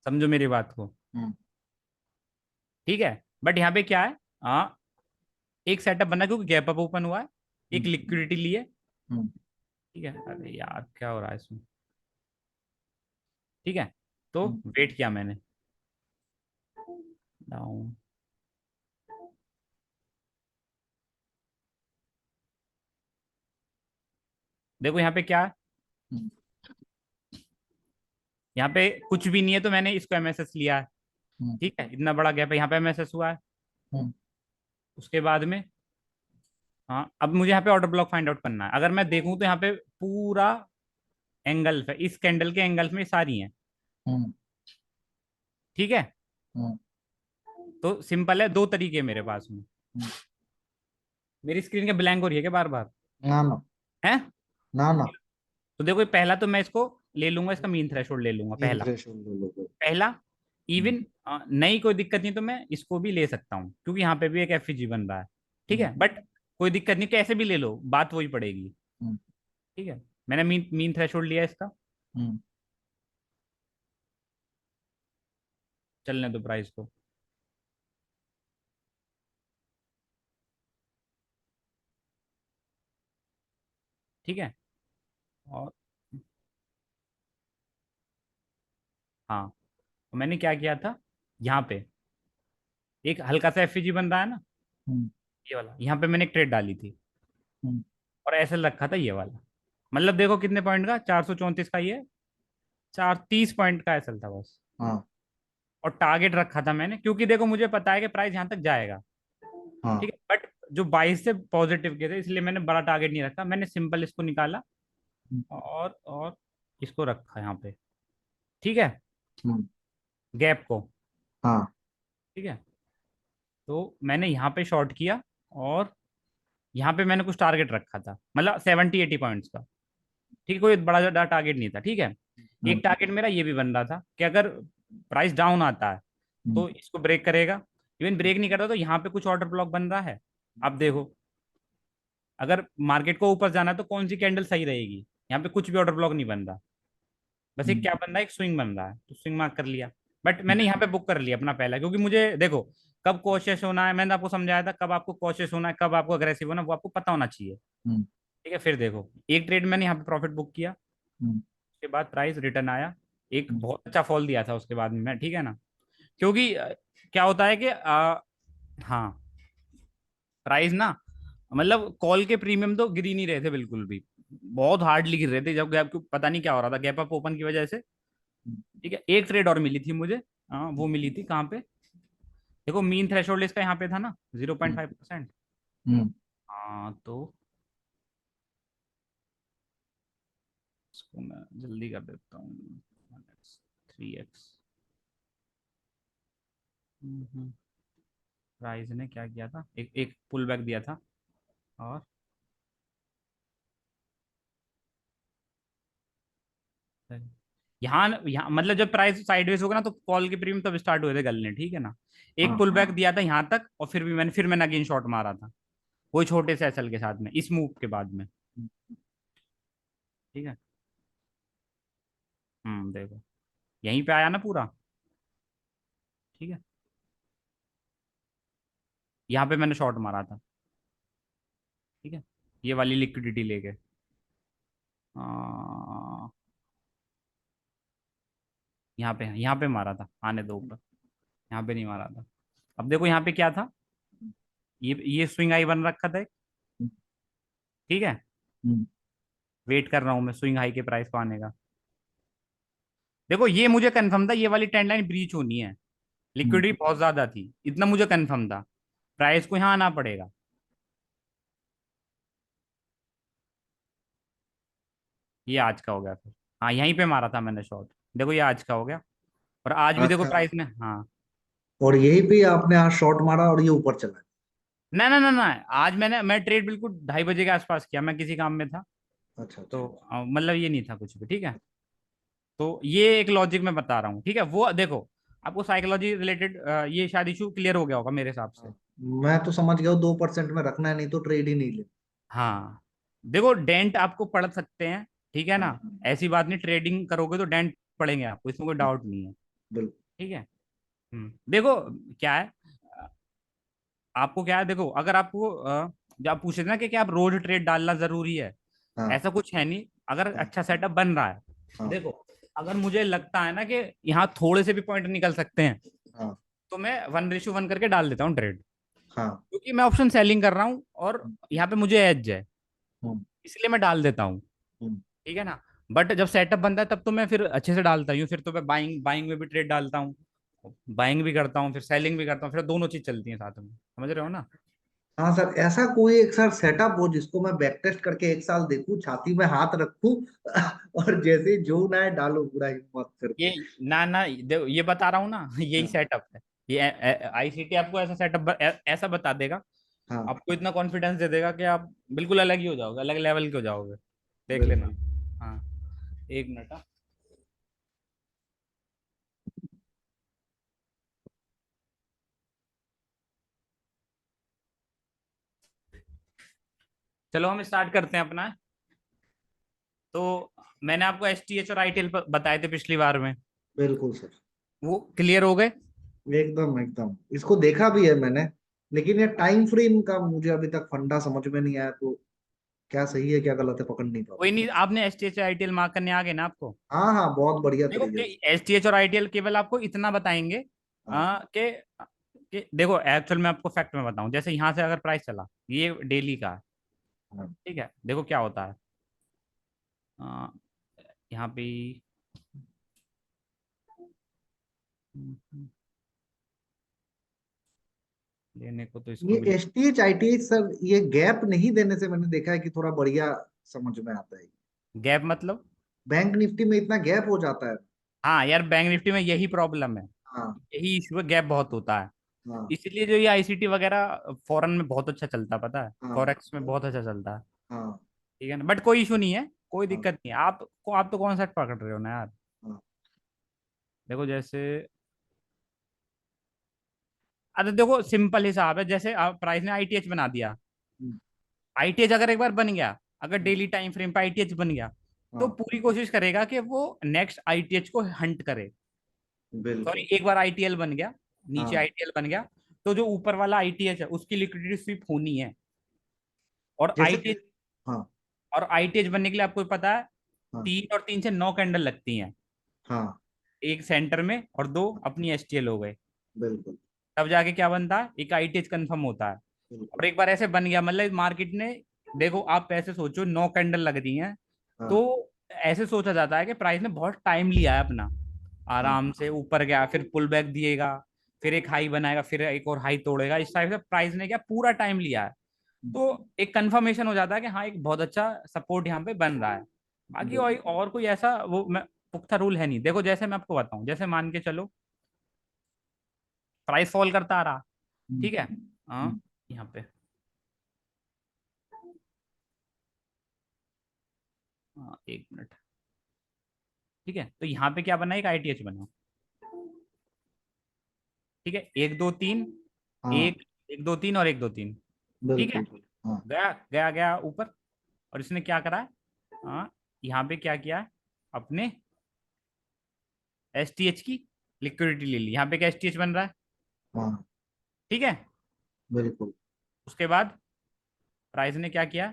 [SPEAKER 1] समझो मेरी बात को,
[SPEAKER 2] हम्म,
[SPEAKER 1] ठीक है। बट यहाँ पे क्या है, एक सेटअप बना क्योंकि गैप अप ओपन हुआ है, एक
[SPEAKER 2] हम्म,
[SPEAKER 1] लिक्विडिटी लिए,
[SPEAKER 2] हम्म,
[SPEAKER 1] ठीक है। अरे यार क्या हो रहा है इसमें, ठीक है। तो
[SPEAKER 2] हम्म,
[SPEAKER 1] वेट किया मैंने, डाउन, देखो यहाँ पे क्या है,
[SPEAKER 2] हम्म,
[SPEAKER 1] यहाँ पे कुछ भी नहीं है तो मैंने इसको एमएसएस लिया है,
[SPEAKER 2] हम्म,
[SPEAKER 1] ठीक है। इतना बड़ा गैप है, यहाँ पे एमएसएस हुआ है।
[SPEAKER 2] हम्म,
[SPEAKER 1] उसके बाद में, हाँ, अब मुझे यहाँ पे ऑर्डर ब्लॉक फाइंड आउट करना है। अगर मैं देखूं तो यहाँ पे पूरा एंगल्फ है, इस कैंडल के एंगल्फ में सारी हैं,
[SPEAKER 2] हम्म,
[SPEAKER 1] ठीक है।
[SPEAKER 2] हम्म,
[SPEAKER 1] तो सिंपल है, दो तरीके हैं मेरे पास में।
[SPEAKER 2] हम्म।
[SPEAKER 1] मेरी स्क्रीन के ब्लैंक हो रही है क्या बार बार,
[SPEAKER 2] ना ना,
[SPEAKER 1] है।
[SPEAKER 2] ना ना।
[SPEAKER 1] तो देखो पहला तो मैं इसको ले लूंगा, इसका मीन थ्रेशोल्ड ले लूंगा
[SPEAKER 2] इन
[SPEAKER 1] पहला,
[SPEAKER 2] थ्रेशोल्ड लोगों।
[SPEAKER 1] पहला।
[SPEAKER 2] हम्म,
[SPEAKER 1] इवन नहीं कोई दिक्कत नहीं तो मैं इसको भी ले सकता हूँ, क्योंकि यहाँ पे भी एक एफईजी बन रहा है, ठीक
[SPEAKER 2] हम्म,
[SPEAKER 1] है। बट कोई दिक्कत नहीं, कैसे भी ले लो बात वही पड़ेगी,
[SPEAKER 2] हम्म,
[SPEAKER 1] ठीक है। मैंने मीन मीन थ्रेशोल्ड लिया इसका,
[SPEAKER 2] हम्म,
[SPEAKER 1] चलने दो प्राइस को, ठीक है। और हाँ, तो मैंने क्या किया था, यहाँ पे एक हल्का सा एफईजी बन रहा है ना,
[SPEAKER 2] हम्म,
[SPEAKER 1] ये वाला, यहाँ पे मैंने एक ट्रेड डाली थी,
[SPEAKER 2] हम्म,
[SPEAKER 1] और ऐसे रखा था ये वाला। मतलब देखो कितने पॉइंट का, 434 का ये, 430 पॉइंट का ऐसा था बस।
[SPEAKER 2] हाँ,
[SPEAKER 1] और टारगेट रखा था मैंने, क्योंकि देखो मुझे पता है कि प्राइस यहाँ तक जाएगा,
[SPEAKER 2] हाँ,
[SPEAKER 1] ठीक है। बट जो 22 से पॉजिटिव के थे, इसलिए मैंने बड़ा टारगेट नहीं रखा, मैंने सिंपल इसको निकाला,
[SPEAKER 2] हम्म,
[SPEAKER 1] और इसको रखा यहाँ पे, ठीक है,
[SPEAKER 2] हम्म,
[SPEAKER 1] गैप को,
[SPEAKER 2] हाँ,
[SPEAKER 1] ठीक है। तो मैंने यहाँ पे शॉर्ट किया, और यहाँ पे मैंने कुछ टारगेट रखा था, मतलब 70-80 पॉइंट्स का, ठीक है। कोई बड़ा ज्यादा टारगेट नहीं था, ठीक है।
[SPEAKER 2] हम्म,
[SPEAKER 1] एक टारगेट मेरा ये भी बन रहा था कि अगर प्राइस डाउन आता है
[SPEAKER 2] हम्म,
[SPEAKER 1] तो इसको ब्रेक करेगा, इवन ब्रेक नहीं करता तो यहाँ पे कुछ ऑर्डर ब्लॉक बन रहा है। अब देखो, अगर मार्केट को ऊपर जाना है तो कौन सी कैंडल सही रहेगी, यहाँ पे कुछ भी ऑर्डर ब्लॉक नहीं बन रहा, बस एक
[SPEAKER 2] हम्म,
[SPEAKER 1] क्या बन रहा है, एक स्विंग बन रहा है, तो स्विंग मार्क कर लिया। बट मैंने यहाँ पे बुक कर लिया अपना पहला, क्योंकि मुझे देखो कब कॉशियस होना है, मैंने आपको समझाया था, कब आपको कॉशियस होना है, कब आपको अग्रेसिव होना है, वो आपको पता होना चाहिए,
[SPEAKER 2] हम्म,
[SPEAKER 1] ठीक है। फिर देखो एक ट्रेड मैंने यहाँ पे प्रॉफिट बुक किया,
[SPEAKER 2] हम्म,
[SPEAKER 1] उसके बाद प्राइस रिटर्न आया, एक
[SPEAKER 2] हम्म,
[SPEAKER 1] बहुत अच्छा फॉल दिया था उसके बाद में मैं, ठीक है ना। क्योंकि क्या होता है कि हाँ, प्राइस ना, मतलब कॉल के प्रीमियम तो गिर ही नहीं रहे थे बिल्कुल भी, बहुत हार्डली गिर रहे थे, जब गैप पता नहीं क्या हो रहा था, गैप अप ओपन की वजह से, ठीक है। एक ट्रेड और मिली थी मुझे, वो मिली थी कहाँ पे, देखो मीन थ्रेशोल्ड इसका यहाँ पे था ना, 0.5%।
[SPEAKER 2] हम्म,
[SPEAKER 1] हाँ तो इसको मैं जल्दी कर देता हूँ, 3x। प्राइस ने क्या किया था, एक एक पुल बैक दिया था, और यहाँ यहाँ मतलब जब प्राइस साइडवेज होगा ना तो कॉल के प्रीमियम तब स्टार्ट हुए थे गलने, ठीक है ना। एक
[SPEAKER 2] हाँ,
[SPEAKER 1] पुल बैक दिया था यहाँ तक, और फिर मैंने अगेन शॉट मारा था, वही छोटे से एसएल के साथ में, इस मूव के बाद में, ठीक है। देखो यहीं पे आया ना पूरा, ठीक है, यहाँ पे मैंने शॉर्ट मारा था। ठीक है, ये वाली लिक्विडिटी लेके आ, यहाँ पे मारा था, आने दो ऊपर। यहाँ पे नहीं मारा था। अब देखो यहाँ पे क्या था, ये स्विंग हाई बन रखा था एक, ठीक है।
[SPEAKER 2] हम्म,
[SPEAKER 1] वेट कर रहा हूँ मैं स्विंग हाई के प्राइस को आने का। देखो ये मुझे कंफर्म था ये वाली ट्रेंड लाइन ब्रीच होनी है,
[SPEAKER 2] हम्म।
[SPEAKER 1] लिक्विडिटी बहुत ज्यादा थी, इतना मुझे कंफर्म था, प्राइस को यहाँ आना पड़ेगा। ये आज का हो गया फिर, हाँ यहीं पे मारा था मैंने शॉर्ट। देखो ये आज का हो गया, और आज भी देखो
[SPEAKER 2] अच्छा,
[SPEAKER 1] प्राइस ने, हाँ।
[SPEAKER 2] और यही पे आपने आज शॉट मारा और ये ऊपर चला
[SPEAKER 1] ना ना ना ना, आज मैं ट्रेड बिल्कुल 2:30 बजे के आसपास किया, मैं किसी काम में था।
[SPEAKER 2] गया। अच्छा अच्छा।
[SPEAKER 1] तो मतलब ये नहीं था कुछ भी, ठीक है। तो ये एक लॉजिक मैं बता रहा हूँ, ठीक है। वो देखो आपको साइकोलॉजी रिलेटेड ये शायद इशू क्लियर हो गया होगा मेरे हिसाब से।
[SPEAKER 2] हाँ, मैं तो समझ गया 2% में रखना है, नहीं तो ट्रेड ही नहीं ले।
[SPEAKER 1] हाँ देखो डेंट आपको पड़ सकते हैं, ठीक है
[SPEAKER 2] हाँ
[SPEAKER 1] ना। ऐसी बात नहीं, ट्रेडिंग करोगे तो डेंट पड़ेंगे आपको, इसमें कोई
[SPEAKER 2] हाँ,
[SPEAKER 1] डाउट नहीं है।
[SPEAKER 2] बिल्कुल।
[SPEAKER 1] ठीक है। देखो क्या है, आपको क्या है, देखो अगर आपको जब आप पूछ रहे थे ना कि क्या आप रोज ट्रेड डालना जरूरी है,
[SPEAKER 2] हाँ
[SPEAKER 1] ऐसा कुछ है नहीं। अगर
[SPEAKER 2] हाँ
[SPEAKER 1] अच्छा सेटअप बन रहा है,
[SPEAKER 2] हाँ
[SPEAKER 1] देखो अगर मुझे लगता है ना कि यहाँ थोड़े से भी पॉइंट निकल सकते हैं,
[SPEAKER 2] हाँ
[SPEAKER 1] तो मैं 1:1 करके डाल देता हूँ ट्रेड,
[SPEAKER 2] हाँ।
[SPEAKER 1] क्योंकि मैं ऑप्शन सेलिंग कर रहा हूँ और यहाँ पे मुझे एज है,
[SPEAKER 2] हम्म,
[SPEAKER 1] इसलिए मैं डाल देता हूँ।
[SPEAKER 2] हम्म,
[SPEAKER 1] ठीक है ना। बट जब सेटअप बनता है तब तो मैं फिर अच्छे से डालता हूँ, फिर तो मैं बाइंग बाइंग में भी ट्रेड डालता हूँ, बाइंग भी करता हूँ, फिर सेलिंग भी करता हूँ, फिर दोनों चीज चलती है साथ में, समझ रहे हो ना।
[SPEAKER 2] हाँ सर, ऐसा कोई एक सर सेटअप हो जिसको मैं बैक टेस्ट करके एक साल देखूं, छाती में हाथ रखूं और जैसे ही जो ना है डालो पूरा हिम्मत
[SPEAKER 1] ये
[SPEAKER 2] करके।
[SPEAKER 1] ना ना, ये बता रहा हूँ ना यही
[SPEAKER 2] हाँ
[SPEAKER 1] सेटअप है। ये आईसीटी आपको ऐसा सेटअप ऐसा बता देगा,
[SPEAKER 2] हाँ,
[SPEAKER 1] आपको इतना कॉन्फिडेंस दे देगा कि आप बिल्कुल अलग ही हो जाओगे, अलग लेवल के हो जाओगे। देख लेना।
[SPEAKER 2] बिल्कुल।
[SPEAKER 1] हाँ, एक मिनट। हाँ, चलो हम स्टार्ट करते हैं अपना। तो मैंने आपको एसटीएच और आईटीएल बताए थे पिछली बार में,
[SPEAKER 2] बिल्कुल सर,
[SPEAKER 1] वो क्लियर हो गए।
[SPEAKER 2] एकदम एकदम इसको देखा भी है मैंने, लेकिन ये टाइम फ्रेम का मुझे अभी तक फंडा समझ में नहीं आया, तो क्या सही है क्या गलत है पकड़ नहीं पा
[SPEAKER 1] कोई
[SPEAKER 2] रहा।
[SPEAKER 1] नहीं, आपने एसटीएच और आईटीएल मार्क करने आ गए ना आपको।
[SPEAKER 2] हाँ हाँ, बहुत बढ़िया
[SPEAKER 1] देखो
[SPEAKER 2] तरीके से।
[SPEAKER 1] एसटीएच और आईटीएल केवल आपको इतना बताएंगे
[SPEAKER 2] हाँ
[SPEAKER 1] कि देखो एक्चुअल में आपको फैक्ट में बताऊं, जैसे यहाँ से अगर प्राइस चला, ये डेली का है,
[SPEAKER 2] हाँ।
[SPEAKER 1] ठीक है। देखो क्या होता है, अ, यहाँ पे लेने को तो
[SPEAKER 2] ये
[SPEAKER 1] इसको भी,
[SPEAKER 2] S T H I T H sir, ये गैप नहीं देने से मैंने देखा है कि थोड़ा बढ़िया समझ में आता है।
[SPEAKER 1] गैप मतलब,
[SPEAKER 2] बैंक निफ्टी में इतना गैप हो जाता है।
[SPEAKER 1] हाँ यार बैंक निफ्टी में यही प्रॉब्लम है,
[SPEAKER 2] हाँ
[SPEAKER 1] यही इशू है, गैप बहुत होता है।
[SPEAKER 2] हाँ
[SPEAKER 1] इसीलिए जो ये आईसीटी वगैरह फॉरेन में बहुत अच्छा चलता है, पता है,
[SPEAKER 2] हाँ
[SPEAKER 1] फॉरेक्स में बहुत अच्छा चलता है।
[SPEAKER 2] हाँ
[SPEAKER 1] ठीक है ना, बट कोई इशू नहीं है, कोई
[SPEAKER 2] हाँ
[SPEAKER 1] दिक्कत नहीं है। आप तो कौन सा पकड़ रहे हो ना यार।
[SPEAKER 2] हाँ।
[SPEAKER 1] देखो जैसे, अरे देखो सिंपल हिसाब है, जैसे आप प्राइस ने आईटीएच बना दिया,
[SPEAKER 2] हम्म,
[SPEAKER 1] आईटीएच अगर एक बार बन गया, अगर
[SPEAKER 2] हम्म,
[SPEAKER 1] डेली टाइम फ्रेम पे आईटीएच बन गया, तो
[SPEAKER 2] हाँ
[SPEAKER 1] पूरी कोशिश करेगा कि वो नेक्स्ट आईटीएच को हंट करे। सॉरी,
[SPEAKER 2] बिल्कुल।
[SPEAKER 1] एक बार आईटीएल बन गया, नीचे
[SPEAKER 2] हाँ,
[SPEAKER 1] आईटीएल बन गया, तो जो ऊपर वाला आईटीएच है उसकी लिक्विडिटी स्वीप होनी है। और
[SPEAKER 2] जैसे
[SPEAKER 1] आईटीएच,
[SPEAKER 2] हाँ
[SPEAKER 1] और आईटीएच बनने के लिए आपको पता है,
[SPEAKER 2] हाँ
[SPEAKER 1] 3 और 3 से 9 कैंडल लगती हैं,
[SPEAKER 2] हाँ
[SPEAKER 1] एक सेंटर में और दो अपनी एसटीएल हो गए,
[SPEAKER 2] बिल्कुल
[SPEAKER 1] तब जाके क्या बनता है, एक आईटीएच कंफर्म होता है।
[SPEAKER 2] बिल्कुल।
[SPEAKER 1] और एक बार ऐसे बन गया, मतलब मार्केट ने, देखो आप ऐसे सोचो 9 कैंडल लग रही हैं, तो
[SPEAKER 2] हाँ
[SPEAKER 1] ऐसे सोचा जाता है कि प्राइस ने बहुत टाइम लिया है अपना,
[SPEAKER 2] हाँ
[SPEAKER 1] आराम से ऊपर गया, फिर पुल बैक दिएगा, फिर एक हाई बनाएगा, फिर एक और हाई तोड़ेगा, इस टाइप से प्राइस ने क्या पूरा टाइम लिया है। तो एक कंफर्मेशन हो जाता है कि हाँ एक बहुत अच्छा सपोर्ट यहाँ पे बन रहा है। बाकी और कोई ऐसा वो मैं पुख्ता रूल है नहीं। देखो जैसे मैं आपको बताऊं, जैसे मान के चलो प्राइस फॉल करता आ रहा,
[SPEAKER 2] हम्म,
[SPEAKER 1] ठीक है। हाँ,
[SPEAKER 2] हम्म,
[SPEAKER 1] यहाँ पे, हाँ एक मिनट, ठीक है। तो यहाँ पे क्या बना, एक आईटीएच बना, ठीक है, 1 2 3,
[SPEAKER 2] हाँ
[SPEAKER 1] एक 1 2 3 और 1 2 3, ठीक है।
[SPEAKER 2] बिल्कुल। हाँ
[SPEAKER 1] गया गया गया ऊपर, और इसने क्या करा है, हाँ यहाँ पे क्या किया है, अपने एसटीएच की लिक्विडिटी ले ली, यहाँ पे क्या एसटीएच बन रहा है।
[SPEAKER 2] हाँ
[SPEAKER 1] ठीक है।
[SPEAKER 2] बिल्कुल।
[SPEAKER 1] उसके बाद प्राइस ने क्या किया,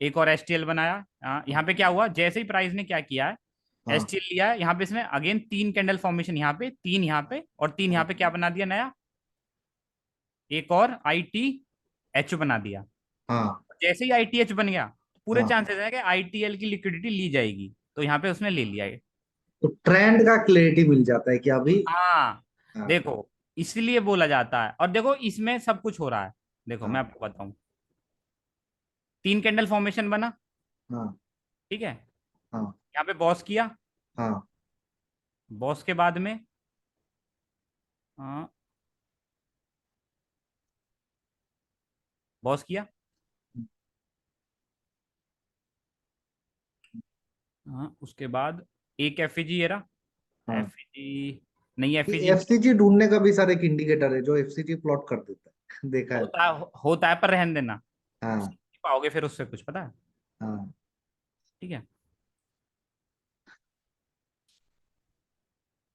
[SPEAKER 1] एक और एसटीएल बनाया। यहाँ पे क्या हुआ, जैसे ही प्राइस ने क्या किया है,
[SPEAKER 2] हाँ
[SPEAKER 1] एसटीएल लिया है, यहाँ पे इसने अगेन तीन कैंडल फॉर्मेशन, यहाँ पे तीन, यहाँ पे और तीन, यहाँ
[SPEAKER 2] हाँ
[SPEAKER 1] पे क्या बना दिया नया, एक और आई टी एच बना दिया।
[SPEAKER 2] हाँ
[SPEAKER 1] जैसे ही आई टी एच बन गया, तो पूरे
[SPEAKER 2] हाँ।
[SPEAKER 1] चांसेस है कि आईटीएल की लिक्विडिटी ली जाएगी, तो यहाँ पे उसने ले लिया है।
[SPEAKER 2] तो ट्रेंड का क्लैरिटी मिल जाता है कि अभी।
[SPEAKER 1] हाँ,
[SPEAKER 2] हाँ
[SPEAKER 1] देखो इसलिए बोला जाता है, और देखो इसमें सब कुछ हो रहा है। देखो मैं
[SPEAKER 2] हाँ
[SPEAKER 1] आपको बताऊं, तीन कैंडल फॉर्मेशन बना।
[SPEAKER 2] हाँ
[SPEAKER 1] ठीक है।
[SPEAKER 2] हाँ
[SPEAKER 1] यहाँ पे बॉस किया,
[SPEAKER 2] हाँ
[SPEAKER 1] बॉस के बाद में हाँ, बॉस किया, हाँ उसके बाद एक एफईजी ये रहा,
[SPEAKER 2] हाँ।
[SPEAKER 1] एफईजी नहीं,
[SPEAKER 2] ये
[SPEAKER 1] एफईजी
[SPEAKER 2] एफसीजी ढूंढने का भी सर एक इंडिकेटर है जो एफसीजी प्लॉट कर देता है देखा है।
[SPEAKER 1] होता है, पर रहने देना,
[SPEAKER 2] हाँ
[SPEAKER 1] सीख पाओगे फिर उससे कुछ, पता है।
[SPEAKER 2] हाँ
[SPEAKER 1] ठीक है।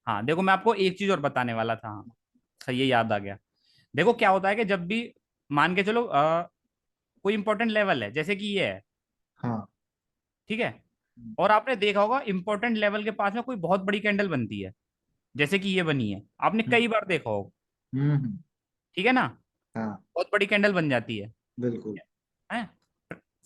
[SPEAKER 1] हाँ देखो, मैं आपको एक चीज और बताने वाला था, हाँ सही है, याद आ गया। देखो क्या होता है कि जब भी मान के चलो कोई इंपॉर्टेंट लेवल है, जैसे कि ये है,
[SPEAKER 2] हाँ।
[SPEAKER 1] ठीक है, और आपने देखा होगा इंपॉर्टेंट लेवल के पास में कोई बहुत बड़ी कैंडल बनती है, जैसे कि ये बनी है, आपने
[SPEAKER 2] हम्म
[SPEAKER 1] कई बार देखा होगा।
[SPEAKER 2] हम्म।
[SPEAKER 1] ठीक है ना,
[SPEAKER 2] हाँ
[SPEAKER 1] बहुत बड़ी कैंडल बन जाती
[SPEAKER 2] बिल्कुल।
[SPEAKER 1] है।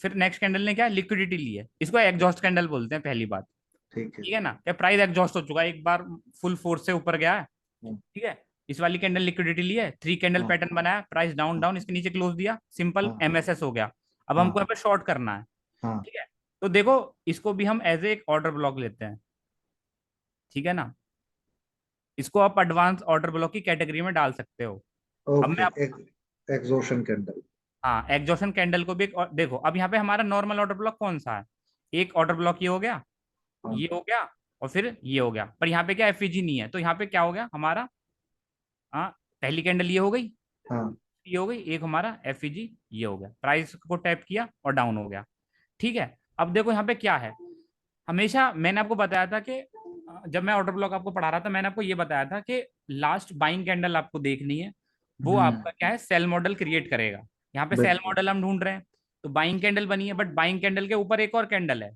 [SPEAKER 1] फिर नेक्स्ट कैंडल ने क्या, लिक्विडिटी ली है, इसको एग्जॉस्ट कैंडल बोलते हैं, पहली बात।
[SPEAKER 2] ठीक है।
[SPEAKER 1] ठीक है ना, क्या प्राइस एग्जॉस्ट हो चुका है, एक बार फुल फोर्स से ऊपर गया है।
[SPEAKER 2] हाँ
[SPEAKER 1] ठीक है, इस वाली कैंडल लिक्विडिटी ली है, थ्री कैंडल
[SPEAKER 2] हाँ
[SPEAKER 1] पैटर्न बनाया, प्राइस डाउन
[SPEAKER 2] हाँ
[SPEAKER 1] डाउन, इसके नीचे क्लोज दिया, सिंपल
[SPEAKER 2] हाँ
[SPEAKER 1] एमएसएस हो गया। अब हमको
[SPEAKER 2] हाँ
[SPEAKER 1] यहाँ पे शॉर्ट करना है।
[SPEAKER 2] हाँ।
[SPEAKER 1] ठीक है, तो देखो इसको भी हम एज ए एक ऑर्डर ब्लॉक लेते हैं। ठीक है ना, इसको आप एडवांस ऑर्डर ब्लॉक की कैटेगरी में डाल सकते हो। अब
[SPEAKER 2] ओके।
[SPEAKER 1] मैं आप,
[SPEAKER 2] एक एग्जॉशन कैंडल।
[SPEAKER 1] हाँ एग्जॉशन कैंडल को भी देखो, अब यहाँ पे हमारा नॉर्मल ऑर्डर ब्लॉक कौन सा है, एक ऑर्डर ब्लॉक ये हो गया,
[SPEAKER 2] हाँ
[SPEAKER 1] ये हो गया, और फिर ये हो गया, पर यहाँ पे क्या एफईजी नहीं है, तो यहाँ पे क्या हो गया हमारा, हाँ पहली कैंडल ये हो गई,
[SPEAKER 2] हाँ
[SPEAKER 1] ये हो गई, एक हमारा एफईजी ये हो गया, प्राइस को टैप किया और डाउन हो गया। ठीक है, अब देखो यहाँ पे क्या है, हमेशा मैंने आपको बताया था कि जब मैं ऑर्डर ब्लॉक आपको पढ़ा रहा था, मैंने आपको ये बताया था कि लास्ट बाइंग कैंडल आपको देखनी है, वो आपका क्या है, सेल मॉडल क्रिएट करेगा। यहाँ पे सेल
[SPEAKER 2] बिल्कुल।
[SPEAKER 1] मॉडल हम ढूंढ रहे हैं, तो बाइंग कैंडल बनी है, बट बाइंग कैंडल के ऊपर एक और कैंडल है,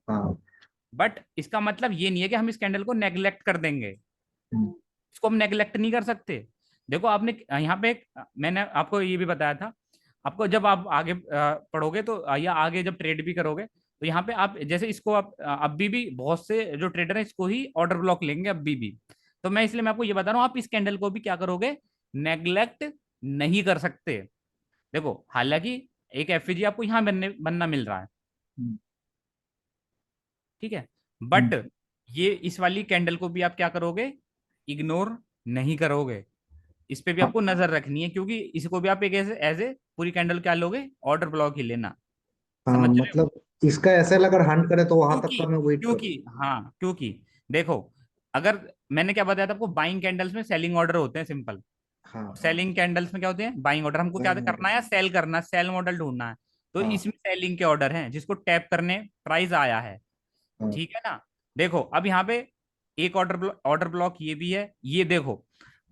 [SPEAKER 2] हाँ।
[SPEAKER 1] बट इसका मतलब ये नहीं है कि हम इस कैंडल को नेग्लेक्ट कर देंगे,
[SPEAKER 2] हम्म
[SPEAKER 1] इसको हम नेग्लेक्ट नहीं कर सकते। देखो आपने यहाँ पे मैंने आपको ये भी बताया था, आपको जब आप आगे पढ़ोगे तो या आगे जब ट्रेड भी करोगे, तो यहाँ पे आप जैसे इसको आप अभी भी बहुत से जो ट्रेडर हैं इसको ही ऑर्डर ब्लॉक लेंगे अभी भी, तो मैं इसलिए मैं आपको ये बता रहा हूँ, आप इस कैंडल को भी क्या करोगे, नेग्लेक्ट नहीं कर सकते। देखो हालांकि एक एफईजी आपको यहाँ बनना मिल रहा है,
[SPEAKER 2] हम्म
[SPEAKER 1] ठीक है,
[SPEAKER 2] हम्म।
[SPEAKER 1] बट ये इस वाली कैंडल को भी आप क्या करोगे, इग्नोर नहीं करोगे, इस पे भी
[SPEAKER 2] हाँ
[SPEAKER 1] आपको नजर रखनी है, क्योंकि इसको भी आप एक ऐसे एज ए पूरी कैंडल क्या लोगे, ऑर्डर ब्लॉक ही लेना।
[SPEAKER 2] हाँ
[SPEAKER 1] समझ रहे हो,
[SPEAKER 2] मतलब इसका ऐसे अगर हंट करे तो वहां तक
[SPEAKER 1] क्योंकि
[SPEAKER 2] का मैं वेट
[SPEAKER 1] क्योंकि
[SPEAKER 2] करूँ।
[SPEAKER 1] हाँ क्योंकि देखो, अगर मैंने क्या बताया था आपको, बाइंग कैंडल्स में सेलिंग ऑर्डर होते हैं सिंपल,
[SPEAKER 2] हाँ
[SPEAKER 1] सेलिंग कैंडल्स में क्या होते हैं, बाइंग ऑर्डर, हमको क्या
[SPEAKER 2] बाइंग
[SPEAKER 1] करना
[SPEAKER 2] ऑर्डर।
[SPEAKER 1] है, सेल करना, सेल मॉडल ढूंढना है, तो
[SPEAKER 2] हाँ
[SPEAKER 1] इसमें सेलिंग के ऑर्डर हैं जिसको टैप करने प्राइस आया है।
[SPEAKER 2] हाँ
[SPEAKER 1] ठीक है ना, देखो अब यहाँ पे एक ऑर्डर ब्लॉक ये भी है, ये देखो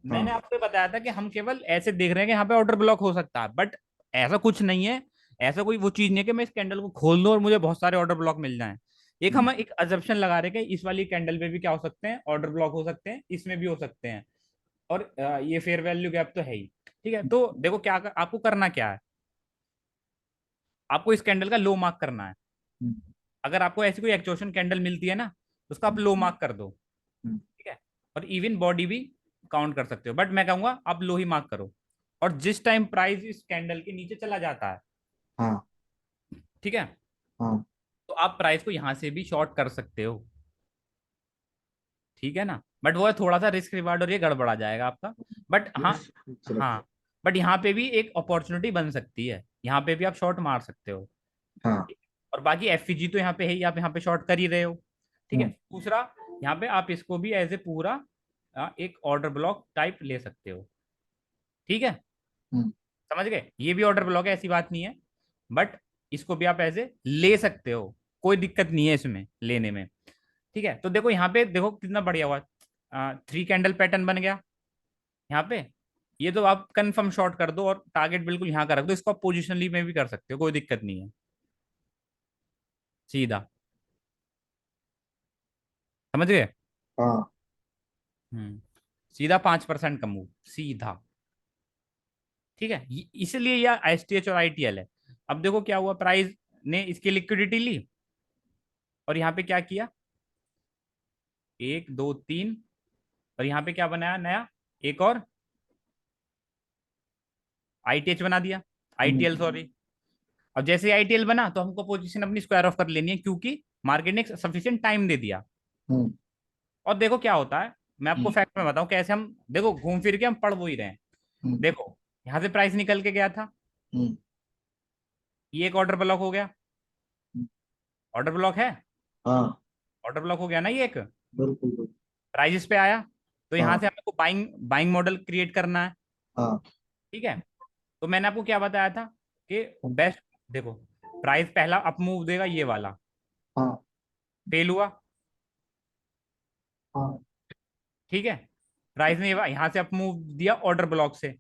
[SPEAKER 1] मैंने
[SPEAKER 2] हाँ
[SPEAKER 1] आपको बताया था कि हम केवल ऐसे देख रहे हैं कि यहाँ पे ऑर्डर ब्लॉक हो सकता है, बट ऐसा कुछ नहीं है, ऐसा कोई वो चीज नहीं है कि मैं इस कैंडल को खोल दूं और मुझे बहुत सारे ऑर्डर ब्लॉक मिल जाएं। एक हम
[SPEAKER 2] हम्म,
[SPEAKER 1] एक अजम्पशन लगा रहे हैं कि इस वाली कैंडल पे भी क्या हो सकते हैं, ऑर्डर ब्लॉक हो सकते हैं, इसमें भी हो सकते हैं, और ये फेयर वैल्यू गैप तो है ही। ठीक है, तो देखो आपको करना क्या है, आपको इस कैंडल का लो मार्क करना है,
[SPEAKER 2] हम्म,
[SPEAKER 1] अगर आपको ऐसी कोई एक्सटॉर्शन कैंडल मिलती है ना, तो उसका आप लो मार्क कर दो।
[SPEAKER 2] हम्म,
[SPEAKER 1] ठीक है, और इवन बॉडी भी काउंट कर सकते हो, बट मैं कहूंगा आप लो ही मार्क करो, और जिस टाइम प्राइस इस कैंडल के नीचे चला जाता है,
[SPEAKER 2] हाँ
[SPEAKER 1] ठीक है,
[SPEAKER 2] हाँ।
[SPEAKER 1] तो आप प्राइस को यहां से भी शॉर्ट कर सकते हो। ठीक है ना, बट वो है थोड़ा सा रिस्क रिवार्ड और ये गड़बड़ा जाएगा आपका, बट हाँ, हाँ, बट यहाँ पे भी एक अपॉर्चुनिटी बन सकती है, यहाँ पे भी आप शॉर्ट मार सकते हो।
[SPEAKER 2] हाँ
[SPEAKER 1] और बाकी एफईजी तो यहाँ पे है ही, आप यहाँ पे शॉर्ट कर ही रहे हो। ठीक है,
[SPEAKER 2] हम्म
[SPEAKER 1] दूसरा यहाँ पे आप इसको भी एज ए पूरा एक ऑर्डर ब्लॉक टाइप ले सकते हो। ठीक है,
[SPEAKER 2] हम्म
[SPEAKER 1] समझ गए, ये भी ऑर्डर ब्लॉक है, ऐसी बात नहीं है, बट इसको भी आप ऐसे ले सकते हो, कोई दिक्कत नहीं है इसमें लेने में। ठीक है, तो देखो यहाँ पे देखो कितना बढ़िया हुआ, थ्री कैंडल पैटर्न बन गया यहाँ पे। ये तो आप कंफर्म शॉर्ट कर दो और टारगेट बिल्कुल यहाँ का रख दो, इसको आप पोजिशनली में भी कर सकते हो, कोई दिक्कत नहीं है। सीधा। समझ गए?
[SPEAKER 2] हाँ।
[SPEAKER 1] हम्म। सीधा 5% का मूव सीधा। ठीक है, इसलिए यह एसटीएच और आईटीएल है। अब देखो क्या हुआ, प्राइस ने इसकी लिक्विडिटी ली और यहाँ पे क्या किया, एक दो तीन, और यहाँ पे क्या बनाया नया, एक और आईटीएच बना दिया, आईटीएल
[SPEAKER 2] हम्म।
[SPEAKER 1] सॉरी। अब जैसे आईटीएल बना तो हमको पोजीशन अपनी स्क्वायर ऑफ कर लेनी है, क्योंकि मार्केट ने सफिशिएंट टाइम दे दिया।
[SPEAKER 2] हम्म।
[SPEAKER 1] और देखो क्या होता है, मैं आपको
[SPEAKER 2] हम्म।
[SPEAKER 1] फैक्ट में बताऊं कैसे हम, देखो घूम फिर के हम पढ़ वो ही रहे हैं।
[SPEAKER 2] हम्म।
[SPEAKER 1] देखो यहाँ से प्राइस निकल के गया था,
[SPEAKER 2] हम्म।
[SPEAKER 1] ये एक ऑर्डर ब्लॉक हो गया, ऑर्डर ब्लॉक है,
[SPEAKER 2] हाँ।
[SPEAKER 1] ऑर्डर ब्लॉक हो गया ना ये एक।
[SPEAKER 2] बिल्कुल बिल्कुल।
[SPEAKER 1] प्राइस पे आया, तो यहाँ
[SPEAKER 2] हाँ।
[SPEAKER 1] से हमको बाइंग बाइंग मॉडल क्रिएट करना है।
[SPEAKER 2] हाँ।
[SPEAKER 1] ठीक है, तो मैंने आपको क्या बताया था कि बेस्ट, देखो प्राइस पहला अप मूव देगा ये वाला,
[SPEAKER 2] हाँ।
[SPEAKER 1] फेल हुआ।
[SPEAKER 2] हाँ।
[SPEAKER 1] ठीक है, प्राइस ने यहाँ से अप मूव दिया ऑर्डर ब्लॉक से,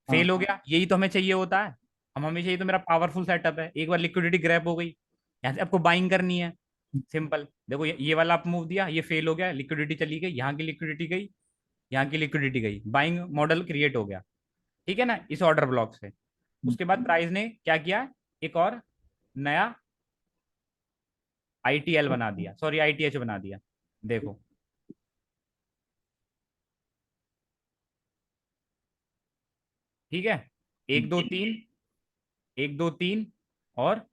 [SPEAKER 1] फेल
[SPEAKER 2] हाँ।
[SPEAKER 1] हो गया, यही तो हमें चाहिए होता है। हम हमेशा, ये तो मेरा पावरफुल सेटअप है, एक बार लिक्विडिटी ग्रैब हो गई, यहाँ से आपको बाइंग करनी है। सिंपल, देखो ये वाला अप मूव दिया, ये फेल हो गया, लिक्विडिटी चली गई, यहाँ की लिक्विडिटी गई, यहाँ की लिक्विडिटी गई, बाइंग मॉडल क्रिएट हो गया। ठीक है ना, इस ऑर्डर ब्लॉक से। उसके बाद प्राइस ने क्या किया, एक और नया आईटीएल बना दिया, सॉरी आईटीएच बना दिया। देखो ठीक है, एक दो तीन, एक दो तीन, और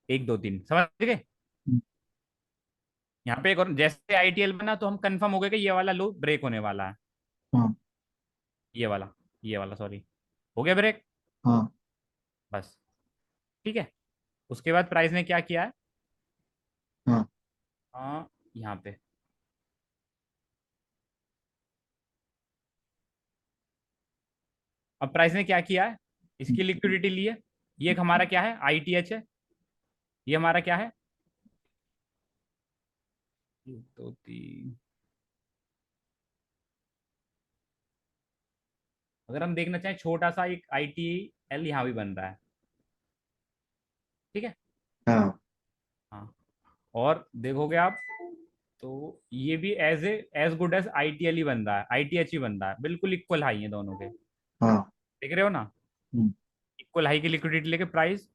[SPEAKER 1] एक दो तीन, समझ गए? यहाँ पे एक और, जैसे आईटीएल बना तो हम कंफर्म हो गए कि ये वाला लो ब्रेक होने वाला है,
[SPEAKER 2] हाँ।
[SPEAKER 1] ये वाला, ये वाला सॉरी, हो गया ब्रेक,
[SPEAKER 2] हाँ।
[SPEAKER 1] बस। ठीक है, उसके बाद प्राइस ने क्या किया है,
[SPEAKER 2] हाँ।
[SPEAKER 1] यहाँ पे अब प्राइस ने क्या किया है, इसकी लिक्विडिटी ली है, ये एक हमारा क्या है आईटीएच है, ये हमारा क्या है, एक दो तीन। अगर हम देखना चाहें छोटा सा एक आई टी एल यहाँ भी बन रहा है। ठीक है,
[SPEAKER 2] हाँ।
[SPEAKER 1] हाँ, और देखोगे आप तो ये भी as good as I T L ही बन रहा है, आई टी एच ही बन रहा है, बिल्कुल इक्वल हाई है दोनों के।
[SPEAKER 2] हाँ।
[SPEAKER 1] देख रहे हो ना,
[SPEAKER 2] हम्म।
[SPEAKER 1] इक्वल हाई की लिक्विडिटी लेके प्राइस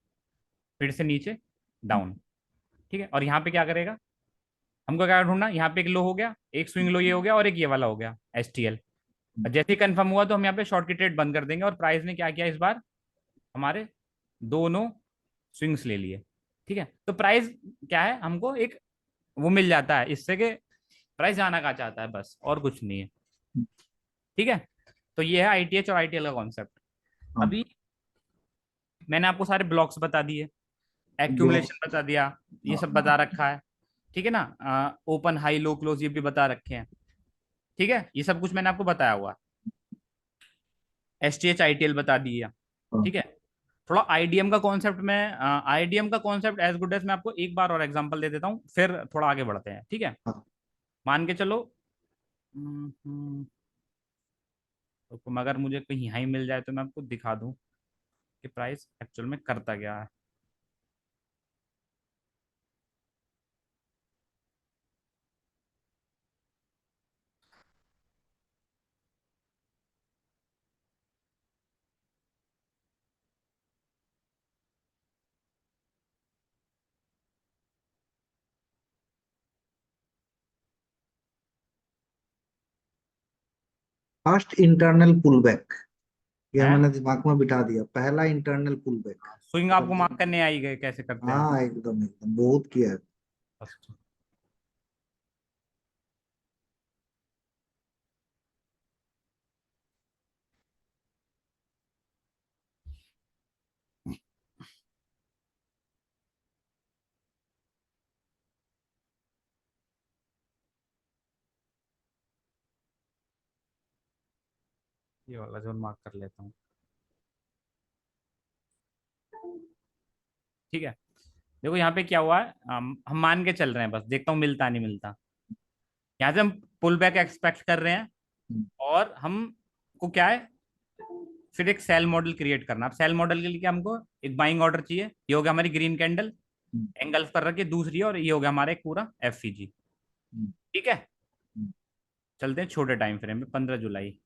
[SPEAKER 1] फिर से नीचे डाउन। ठीक है, और यहाँ पे क्या करेगा, हमको क्या ढूंढना, यहाँ पे एक लो हो गया, एक स्विंग लो ये हो गया, और एक ये वाला हो गया एस टी एल। जैसे ही कंफर्म हुआ तो हम यहाँ पे शॉर्ट की ट्रेड बंद कर देंगे, और प्राइस ने क्या किया इस बार, हमारे दोनों स्विंग्स ले लिए। ठीक है, तो प्राइस क्या है, हमको एक वो मिल जाता है इससे कि प्राइस जाना कहाँ चाहता है, बस और कुछ नहीं है। ठीक है, तो ये है आईटीएच और आईटीएल का कॉन्सेप्ट।
[SPEAKER 2] हाँ।
[SPEAKER 1] अभी मैंने आपको सारे ब्लॉक्स बता दिए,
[SPEAKER 2] ब्लॉक।
[SPEAKER 1] एक्यूमुलेशन बता दिया, ये
[SPEAKER 2] हाँ।
[SPEAKER 1] सब बता रखा है। ठीक है ना, ओपन हाई लो क्लोज ये भी बता रखे हैं। ठीक है, ये सब कुछ मैंने आपको बताया हुआ, S T H I T L बता दिया।
[SPEAKER 2] हाँ।
[SPEAKER 1] ठीक है, थोड़ा आईडीएम का कॉन्सेप्ट में, आईडीएम का कॉन्सेप्ट एज गुड एज मैं आपको एक बार और एग्जांपल दे देता हूँ, फिर थोड़ा आगे बढ़ते हैं। ठीक है,
[SPEAKER 2] हाँ।
[SPEAKER 1] मान के चलो, तो मगर मुझे कहीं हाई मिल जाए तो मैं आपको दिखा दूं कि प्राइस एक्चुअल में करता क्या है।
[SPEAKER 2] फर्स्ट इंटरनल पुल बैक, यह
[SPEAKER 1] है,
[SPEAKER 2] मैंने दिमाग में बिठा दिया, पहला इंटरनल पुल बैक।
[SPEAKER 1] स्विंग आपको मार्क करने आई गए कैसे करते हैं।
[SPEAKER 2] हाँ एकदम एकदम बहुत किया है।
[SPEAKER 1] फर्स्ट, ये वाला जोन मार्क कर लेता हूँ। ठीक है, देखो यहाँ पे क्या हुआ है, हम मान के चल रहे हैं, बस देखता हूँ मिलता नहीं मिलता। यहाँ से हम पुल बैक एक्सपेक्ट कर रहे हैं,
[SPEAKER 2] हम्म,
[SPEAKER 1] और हमको क्या है, फिर एक सेल मॉडल क्रिएट करना। अब सेल मॉडल के लिए क्या, हमको एक बाइंग ऑर्डर चाहिए। ये हो गया हमारी ग्रीन कैंडल,
[SPEAKER 2] हम्म,
[SPEAKER 1] एंगल्स पर रखे दूसरी, और ये हो गया हमारा एक पूरा एफसीजी।
[SPEAKER 2] हम्म,
[SPEAKER 1] ठीक है,
[SPEAKER 2] हम्म,
[SPEAKER 1] चलते हैं छोटे टाइम फ्रेम में, 15 जुलाई।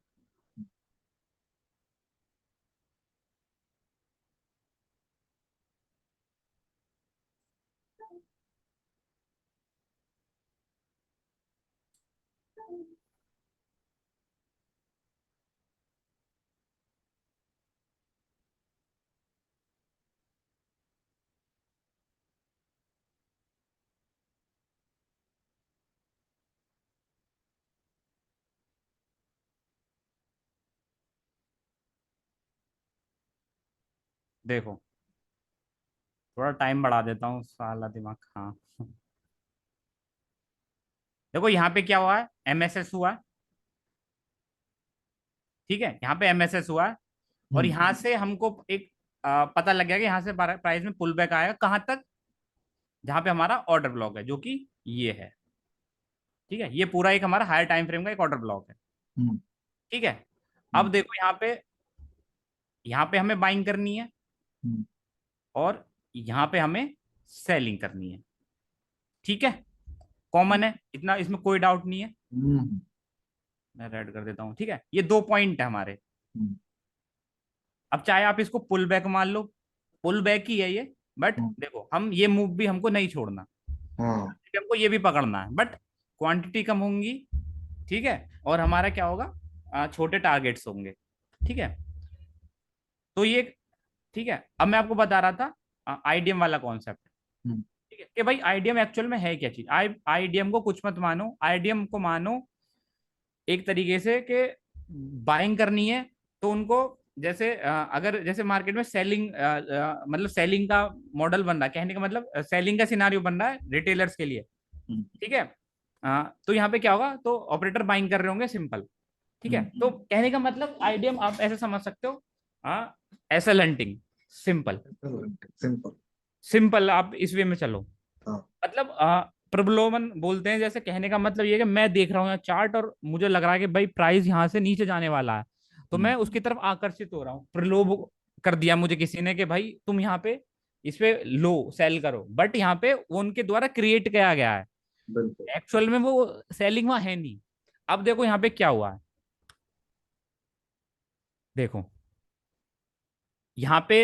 [SPEAKER 1] देखो, थोड़ा टाइम बढ़ा देता हूँ, साला दिमाग। हाँ, देखो यहाँ पे क्या हुआ है, एमएसएस हुआ है। ठीक है, यहाँ पे एमएसएस हुआ है, और
[SPEAKER 2] हम्म,
[SPEAKER 1] यहाँ से हमको एक पता लग गया कि यहाँ से प्राइस में पुल बैक आएगा कहाँ तक, जहाँ पे हमारा ऑर्डर ब्लॉक है, जो कि ये है। ठीक है, ये पूरा एक हमारा हायर टाइम फ्रेम का एक ऑर्डर ब्लॉक है।
[SPEAKER 2] हम्म,
[SPEAKER 1] ठीक है,
[SPEAKER 2] हम्म,
[SPEAKER 1] अब देखो यहाँ पे हमें बाइंग करनी है,
[SPEAKER 2] हम्म,
[SPEAKER 1] और यहाँ पे हमें सेलिंग करनी है। ठीक है, कॉमन है इतना, इसमें कोई डाउट नहीं है।
[SPEAKER 2] हम्म,
[SPEAKER 1] मैं रेड कर देता हूँ। ठीक है, ये 2 पॉइंट है हमारे।
[SPEAKER 2] हम्म,
[SPEAKER 1] अब चाहे आप इसको पुल बैक मान लो, पुल बैक ही है ये, बट
[SPEAKER 2] हम्म,
[SPEAKER 1] देखो हम ये मूव भी हमको नहीं छोड़ना,
[SPEAKER 2] हाँ,
[SPEAKER 1] हमको ये भी पकड़ना है, बट क्वांटिटी कम होंगी। ठीक है, और हमारा क्या होगा, छोटे टारगेट्स होंगे। ठीक है, तो ये, ठीक है, अब मैं आपको बता रहा था आईडीएम वाला कॉन्सेप्ट।
[SPEAKER 2] हम्म,
[SPEAKER 1] ठीक है, कि भाई आईडीएम एक्चुअल में है क्या चीज। आईडीएम को कुछ मत मानो, आईडीएम को मानो एक तरीके से कि बाइंग करनी है तो उनको, जैसे अगर जैसे मार्केट में सेलिंग, मतलब सेलिंग का मॉडल बन रहा है, कहने का मतलब सेलिंग का सिनारियो बन रहा है रिटेलर्स के लिए।
[SPEAKER 2] हम्म,
[SPEAKER 1] ठीक है, तो यहाँ पे क्या होगा, तो ऑपरेटर बाइंग कर रहे होंगे, सिंपल। ठीक है, तो कहने का मतलब आईडीएम आप ऐसे समझ सकते हो, SL hunting, simple.
[SPEAKER 2] Simple.
[SPEAKER 1] Simple, आप इस वे में चलो।
[SPEAKER 2] हाँ,
[SPEAKER 1] मतलब प्रबलोभन बोलते हैं, जैसे कहने का मतलब ये है कि मैं देख रहा हूँ चार्ट और मुझे लग रहा है कि भाई प्राइस यहाँ से नीचे जाने वाला है, तो
[SPEAKER 2] हम्म,
[SPEAKER 1] मैं उसकी तरफ आकर्षित हो रहा हूँ। प्रलोभ कर दिया मुझे किसी ने कि भाई तुम यहाँ पे इस पे लो, सेल करो, बट यहाँ पे वो उनके द्वारा क्रिएट किया गया है,
[SPEAKER 2] बिल्कुल।
[SPEAKER 1] एक्चुअल में वो सेलिंग वहां है नहीं। अब देखो यहाँ पे क्या हुआ है, देखो यहाँ पे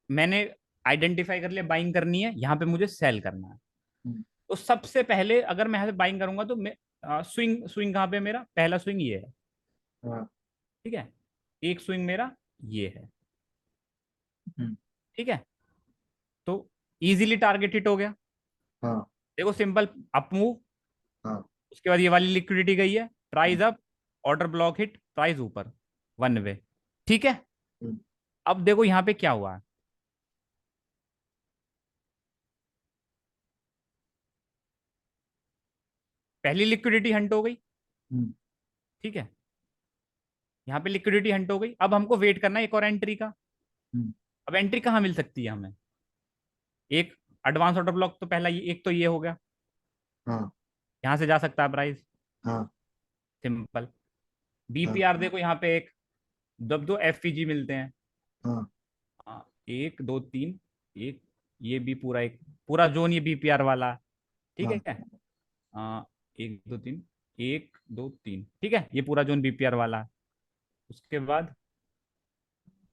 [SPEAKER 1] मैंने आइडेंटिफाई कर लिया बाइंग करनी है, यहाँ पे मुझे सेल करना है।
[SPEAKER 2] हम्म,
[SPEAKER 1] तो सबसे पहले अगर मैं यहाँ से बाइंग करूंगा तो मैं, स्विंग स्विंग कहाँ पे, मेरा पहला स्विंग ये है।
[SPEAKER 2] हाँ,
[SPEAKER 1] ठीक है, एक स्विंग मेरा ये है।
[SPEAKER 2] हम्म,
[SPEAKER 1] ठीक है, तो इजीली टारगेट हिट हो गया।
[SPEAKER 2] हाँ,
[SPEAKER 1] देखो सिंपल, अप मूव,
[SPEAKER 2] हाँ,
[SPEAKER 1] उसके बाद ये वाली लिक्विडिटी गई है, price up, order block hit, price ऊपर, वन वे। ठीक है,
[SPEAKER 2] हम्म,
[SPEAKER 1] अब देखो यहाँ पे क्या हुआ है, पहली लिक्विडिटी हंट हो गई।
[SPEAKER 2] हम्म,
[SPEAKER 1] ठीक है, यहाँ पे लिक्विडिटी हंट हो गई, अब हमको वेट करना है एक और एंट्री का।
[SPEAKER 2] हम्म,
[SPEAKER 1] अब एंट्री कहाँ मिल सकती है हमें, एक एडवांस ऑर्डर ब्लॉक तो पहला ये, एक तो ये हो गया,
[SPEAKER 2] हाँ,
[SPEAKER 1] यहाँ से जा सकता है प्राइस,
[SPEAKER 2] हाँ,
[SPEAKER 1] सिंपल।
[SPEAKER 2] हाँ,
[SPEAKER 1] बीपीआर देखो यहाँ पे एक, दब दो एफपीजी मिलते हैं।
[SPEAKER 2] हाँ,
[SPEAKER 1] हाँ, 1 2 3, एक, ये भी पूरा एक, पूरा जोन ये बीपीआर वाला। ठीक
[SPEAKER 2] हाँ,
[SPEAKER 1] है, हाँ, 1 2 3, 1 2 3, ठीक है, ये पूरा जोन बीपीआर वाला। उसके बाद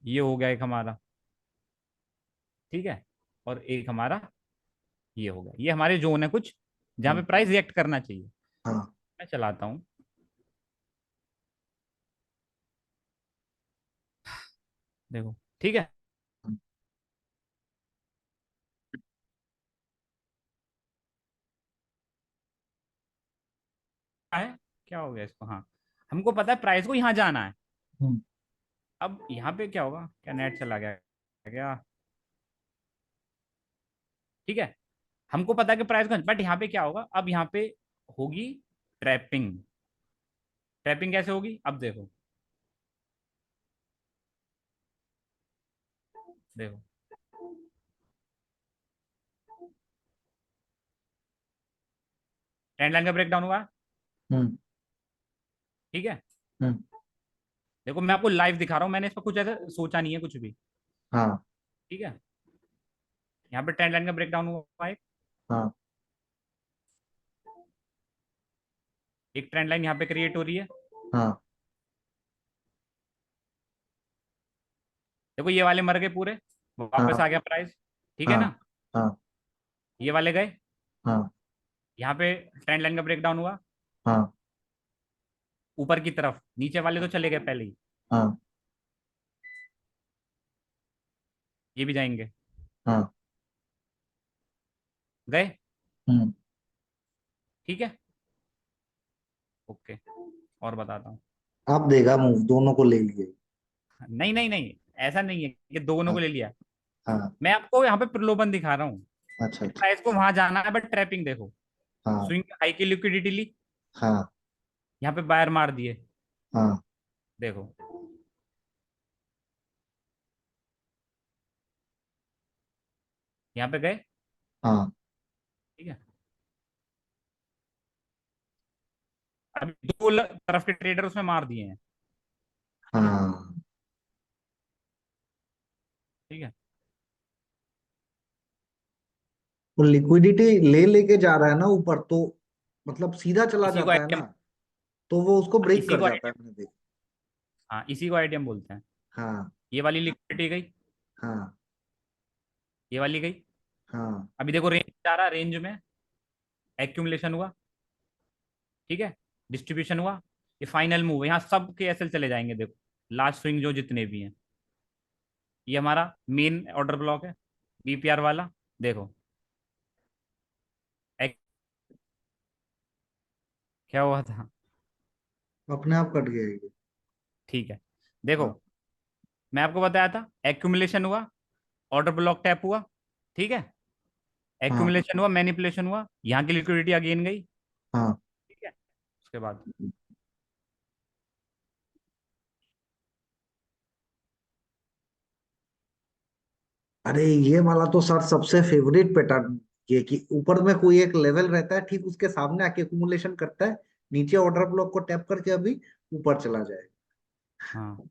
[SPEAKER 1] ये हो गया एक हमारा। ठीक है, और एक हमारा ये हो गया, ये हमारे जोन है कुछ, जहाँ पे
[SPEAKER 2] हम्म,
[SPEAKER 1] प्राइस रिएक्ट करना चाहिए।
[SPEAKER 2] हाँ,
[SPEAKER 1] मैं चलाता हूँ, देखो। ठीक है,
[SPEAKER 2] हम्म,
[SPEAKER 1] क्या है, क्या हो गया इसको, हाँ, हमको पता है प्राइस को यहाँ जाना है।
[SPEAKER 2] हम्म,
[SPEAKER 1] अब यहाँ पे क्या होगा, क्या नेट चला गया क्या। ठीक है, हमको पता है कि प्राइस का, बट यहाँ पे क्या होगा, अब यहाँ पे होगी ट्रैपिंग। ट्रैपिंग कैसे होगी, अब देखो, देखो ट्रेंड लाइन का ब्रेकडाउन हुआ।
[SPEAKER 2] हम्म,
[SPEAKER 1] ठीक है,
[SPEAKER 2] हम्म।
[SPEAKER 1] देखो मैं आपको लाइव दिखा रहा हूँ, मैंने इस पर कुछ ऐसा सोचा नहीं है कुछ भी।
[SPEAKER 2] हाँ।
[SPEAKER 1] ठीक है, यहाँ पे ट्रेंड लाइन का ब्रेकडाउन हुआ है।
[SPEAKER 2] हाँ।
[SPEAKER 1] एक ट्रेंड लाइन यहाँ पे क्रिएट हो रही है।
[SPEAKER 2] हाँ।
[SPEAKER 1] देखो ये वाले मर गए पूरे, वापस
[SPEAKER 2] हाँ।
[SPEAKER 1] आ गया प्राइस। ठीक है
[SPEAKER 2] हाँ।
[SPEAKER 1] ना,
[SPEAKER 2] हाँ।
[SPEAKER 1] ये वाले गए।
[SPEAKER 2] हाँ।
[SPEAKER 1] यहाँ पे ट्रेंड लाइन का ब्रेकडाउन हुआ
[SPEAKER 2] हाँ।
[SPEAKER 1] ऊपर की तरफ, नीचे वाले तो चले गए पहले ही,
[SPEAKER 2] हाँ।
[SPEAKER 1] ये भी जाएंगे।
[SPEAKER 2] हाँ।
[SPEAKER 1] गए।
[SPEAKER 2] हम्म।
[SPEAKER 1] ठीक है, ओके, और बताता हूँ।
[SPEAKER 2] आप देगा मूव दोनों को ले लिए।
[SPEAKER 1] नहीं नहीं नहीं, ऐसा नहीं है कि दोनों
[SPEAKER 2] हाँ।
[SPEAKER 1] को ले लिया।
[SPEAKER 2] हाँ।
[SPEAKER 1] मैं आपको यहाँ पे प्रलोभन दिखा रहा हूँ
[SPEAKER 2] अच्छा
[SPEAKER 1] कि
[SPEAKER 2] अच्छा।
[SPEAKER 1] प्राइस को वहां जाना है, बट ट्रैपिंग देखो।
[SPEAKER 2] हाँ।
[SPEAKER 1] स्विंग हाई की लिक्विडिटी ली,
[SPEAKER 2] हाँ।
[SPEAKER 1] यहाँ पे बायर मार दिए।
[SPEAKER 2] हाँ।
[SPEAKER 1] देखो यहाँ पे गए।
[SPEAKER 2] हाँ।
[SPEAKER 1] ठीक है, अभी दो तरफ के ट्रेडर उसमें मार दिए हैं।
[SPEAKER 2] हाँ।
[SPEAKER 1] ठीक है,
[SPEAKER 2] वो लिक्विडिटी ले लेके जा रहा है ना ऊपर, तो मतलब सीधा चला
[SPEAKER 1] इसी को
[SPEAKER 2] जाता है
[SPEAKER 1] आइडियम,
[SPEAKER 2] ना, तो वो उसको ब्रेक
[SPEAKER 1] इसी
[SPEAKER 2] कर
[SPEAKER 1] को
[SPEAKER 2] जाता है,
[SPEAKER 1] आइडियम,
[SPEAKER 2] मैंने देखा।
[SPEAKER 1] हाँ इसी को आइडियम बोलते हैं।
[SPEAKER 2] हाँ।
[SPEAKER 1] ये वाली लिक्विडिटी गई,
[SPEAKER 2] हाँ।
[SPEAKER 1] ये वाली गई।
[SPEAKER 2] हाँ।
[SPEAKER 1] अभी देखो रेंज जा रहा, रेंज में एक्यूमुलेशन हुआ। ठीक है, डिस्ट्रीब्यूशन हुआ, ये फाइनल मूव, यहाँ सब के एसएल चले जाएंगे। देखो लास्ट स्विंग जो जितने भी हैं, ये हमारा मेन ऑर्डर ब्लॉक है, बीपीआर वाला। देखो क्या हुआ था।
[SPEAKER 2] अपने आप कट गया ये।
[SPEAKER 1] ठीक है, देखो
[SPEAKER 2] हाँ।
[SPEAKER 1] मैं आपको बताया था एक्यूमुलेशन हुआ, ऑर्डर ब्लॉक टैप हुआ। ठीक है,
[SPEAKER 2] हाँ।
[SPEAKER 1] एक्यूमुलेशन हुआ, मैनिपुलेशन हुआ, यहाँ की लिक्विडिटी अगेन गई।
[SPEAKER 2] हाँ।
[SPEAKER 1] ठीक है, उसके बाद
[SPEAKER 2] अरे ये वाला तो सर सबसे फेवरेट पैटर्न, ये कि ऊपर में कोई एक लेवल रहता है, ठीक उसके सामने आके एक्यूमुलेशन करता है, नीचे ऑर्डर ब्लॉक को टैप करके अभी ऊपर चला जाए।
[SPEAKER 1] हाँ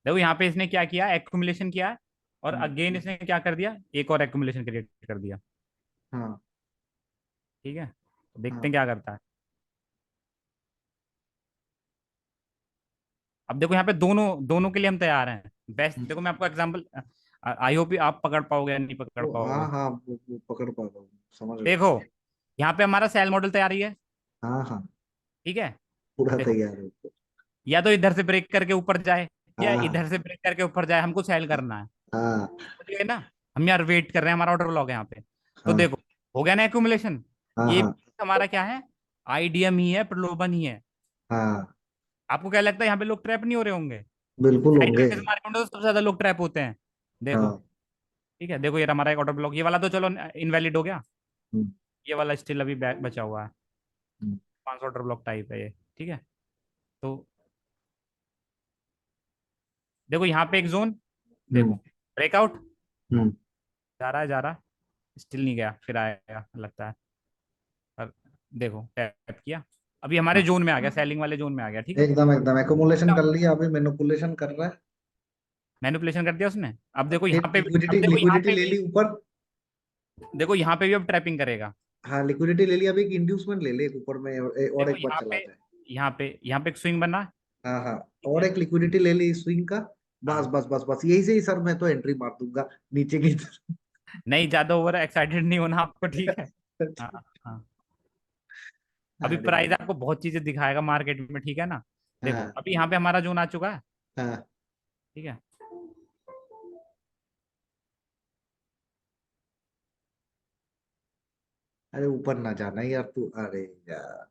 [SPEAKER 1] देखो यहाँ पे इसने क्या किया, एक्यूमुलेशन किया, और
[SPEAKER 2] हम्म।
[SPEAKER 1] अगेन इसने क्या कर दिया, एक और एक्यूमुलेशन क्रिएट कर दिया।
[SPEAKER 2] हाँ।
[SPEAKER 1] ठीक है, तो देखते
[SPEAKER 2] हाँ।
[SPEAKER 1] हैं क्या करता है। अब देखो यहाँ पे दोनों दोनों के लिए हम तैयार हैं। बेस्ट
[SPEAKER 2] हम्म।
[SPEAKER 1] देखो मैं आपको एग्जांपल, आई होप आप पकड़ पाओगे या नहीं पकड़
[SPEAKER 2] हाँ
[SPEAKER 1] पाओगे।
[SPEAKER 2] हाँ, वो पकड़ पा रहा हूँ, समझ रहा हूँ।
[SPEAKER 1] देखो यहाँ पे हमारा सेल मॉडल तैयार ही है।
[SPEAKER 2] हाँ हाँ,
[SPEAKER 1] ठीक है,
[SPEAKER 2] पूरा
[SPEAKER 1] देखो
[SPEAKER 2] तैयार है उसको।
[SPEAKER 1] या तो इधर से ब्रेक करके ऊपर जाए, या
[SPEAKER 2] हाँ।
[SPEAKER 1] इधर से ब्रेक करके ऊपर जाए, हमको सेल करना है।
[SPEAKER 2] हाँ।
[SPEAKER 1] समझ गए ना, हम यार वेट कर रहे हैं, हमारा ऑर्डर लॉग है यहाँ पे। तो
[SPEAKER 2] हाँ।
[SPEAKER 1] देखो हो गया ना एक्यूमुलेशन।
[SPEAKER 2] हाँ।
[SPEAKER 1] ये
[SPEAKER 2] हाँ।
[SPEAKER 1] हमारा क्या है, आईडीएम ही है, प्रलोभन ही है।
[SPEAKER 2] हाँ।
[SPEAKER 1] आपको क्या लगता है यहाँ पे लोग ट्रैप नहीं हो रहे होंगे।
[SPEAKER 2] बिल्कुल होंगे।
[SPEAKER 1] साइडवेज मार्केट में तो सबसे ज्यादा लोग ट्रैप होते हैं। देखो
[SPEAKER 2] हाँ।
[SPEAKER 1] ठीक है, देखो ये हमारा एक ऑर्डर ब्लॉक, ये वाला तो चलो इनवैलिड हो गया,
[SPEAKER 2] हम्म।
[SPEAKER 1] ये वाला स्टिल अभी बचा हुआ है।
[SPEAKER 2] हम्म।
[SPEAKER 1] 500 ऑर्डर ब्लॉक टाइप है ये। ठीक है, तो देखो यहाँ पे एक जोन, देखो
[SPEAKER 2] हम्म।
[SPEAKER 1] ब्रेकआउट,
[SPEAKER 2] हम्म।
[SPEAKER 1] जा रहा है जा रहा है, स्टिल नहीं गया, फिर आएगा लगता है। और देखो टैप किया, अभी हमारे
[SPEAKER 2] हाँ।
[SPEAKER 1] जोन में आ गया, सेलिंग वाले जोन में आ गया। ठीक है,
[SPEAKER 2] एकदम एकदम एकोमुलेशन कर लिया, अभी मैनिपुलेशन कर रहा है।
[SPEAKER 1] मैनिपुलेशन कर दिया उसने। अब देखो
[SPEAKER 2] फिर
[SPEAKER 1] यहाँ पे भी, अब
[SPEAKER 2] लिक्विडिटी
[SPEAKER 1] देखो यहाँ
[SPEAKER 2] लिक्विडिटी
[SPEAKER 1] पे
[SPEAKER 2] ले
[SPEAKER 1] भी,
[SPEAKER 2] ली ऊपर।
[SPEAKER 1] देखो यहाँ पे भी अब ट्रैपिंग करेगा।
[SPEAKER 2] हाँ, लिक्विडिटी ले लिया, अभी एक इंड्यूसमेंट ले ले एक ऊपर में, और
[SPEAKER 1] देखो
[SPEAKER 2] एक बार चला जाए।
[SPEAKER 1] यहाँ पे एक स्विंग बना।
[SPEAKER 2] हाँ हाँ,
[SPEAKER 1] ठीक
[SPEAKER 2] और
[SPEAKER 1] है,
[SPEAKER 2] एक लिक्विडिटी ले ली स्विंग का। बस
[SPEAKER 1] हाँ
[SPEAKER 2] बस बस बस, यही से ही सर मैं तो एंट्री मार दूंगा नीचे की
[SPEAKER 1] नहीं, ज्यादा ओवर एक्साइटेड नहीं होना आपको। ठीक है,
[SPEAKER 2] तरफ।
[SPEAKER 1] हाँ हाँ, अभी
[SPEAKER 2] अरे।
[SPEAKER 1] प्राइस आपको बहुत चीजें दिखाएगा मार्केट में। ठीक है ना, देखो
[SPEAKER 2] हाँ।
[SPEAKER 1] अभी यहाँ पे हमारा जोन आ चुका है।
[SPEAKER 2] हाँ।
[SPEAKER 1] ठीक है,
[SPEAKER 2] अरे ऊपर ना जाना यार तू, अरे यार।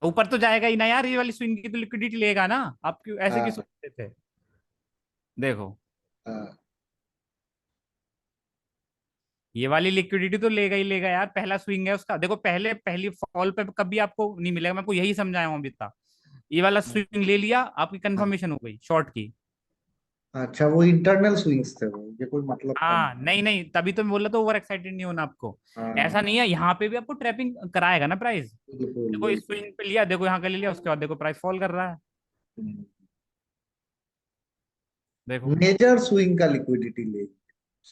[SPEAKER 1] ऊपर तो जाएगा ही ना यार, ये वाली स्विंग की तो लिक्विडिटी लेगा ना। आप क्यों ऐसे क्यों
[SPEAKER 2] हाँ।
[SPEAKER 1] सोचते थे। देखो
[SPEAKER 2] हाँ।
[SPEAKER 1] ये वाली लिक्विडिटी तो लेगा ही लेगा यार, पहला स्विंग है उसका। देखो पहले पहली फॉल पे कभी आपको नहीं मिलेगा, मैं आपको यही समझाया हूँ अभी तक। ये वाला स्विंग ले लिया, आपकी
[SPEAKER 2] हाँ।
[SPEAKER 1] कंफर्मेशन हो गई शॉर्ट की।
[SPEAKER 2] अच्छा, वो इंटरनल स्विंग्स थे, वो ये कोई मतलब का नहीं।
[SPEAKER 1] हाँ नहीं नहीं, तभी तो मैं बोला तो ओवर एक्साइटेड नहीं होना आपको।
[SPEAKER 2] हाँ,
[SPEAKER 1] ऐसा नहीं है, यहाँ पे भी आपको ट्रैपिंग कराएगा ना प्राइस।
[SPEAKER 2] बिल्कुल
[SPEAKER 1] देखो
[SPEAKER 2] बिल्कुल।
[SPEAKER 1] इस स्विंग पे लिया, देखो यहाँ का ले लिया, उसके बाद देखो प्राइस फॉल कर रहा है। देखो
[SPEAKER 2] मेजर स्विंग का लिक्विडिटी ले।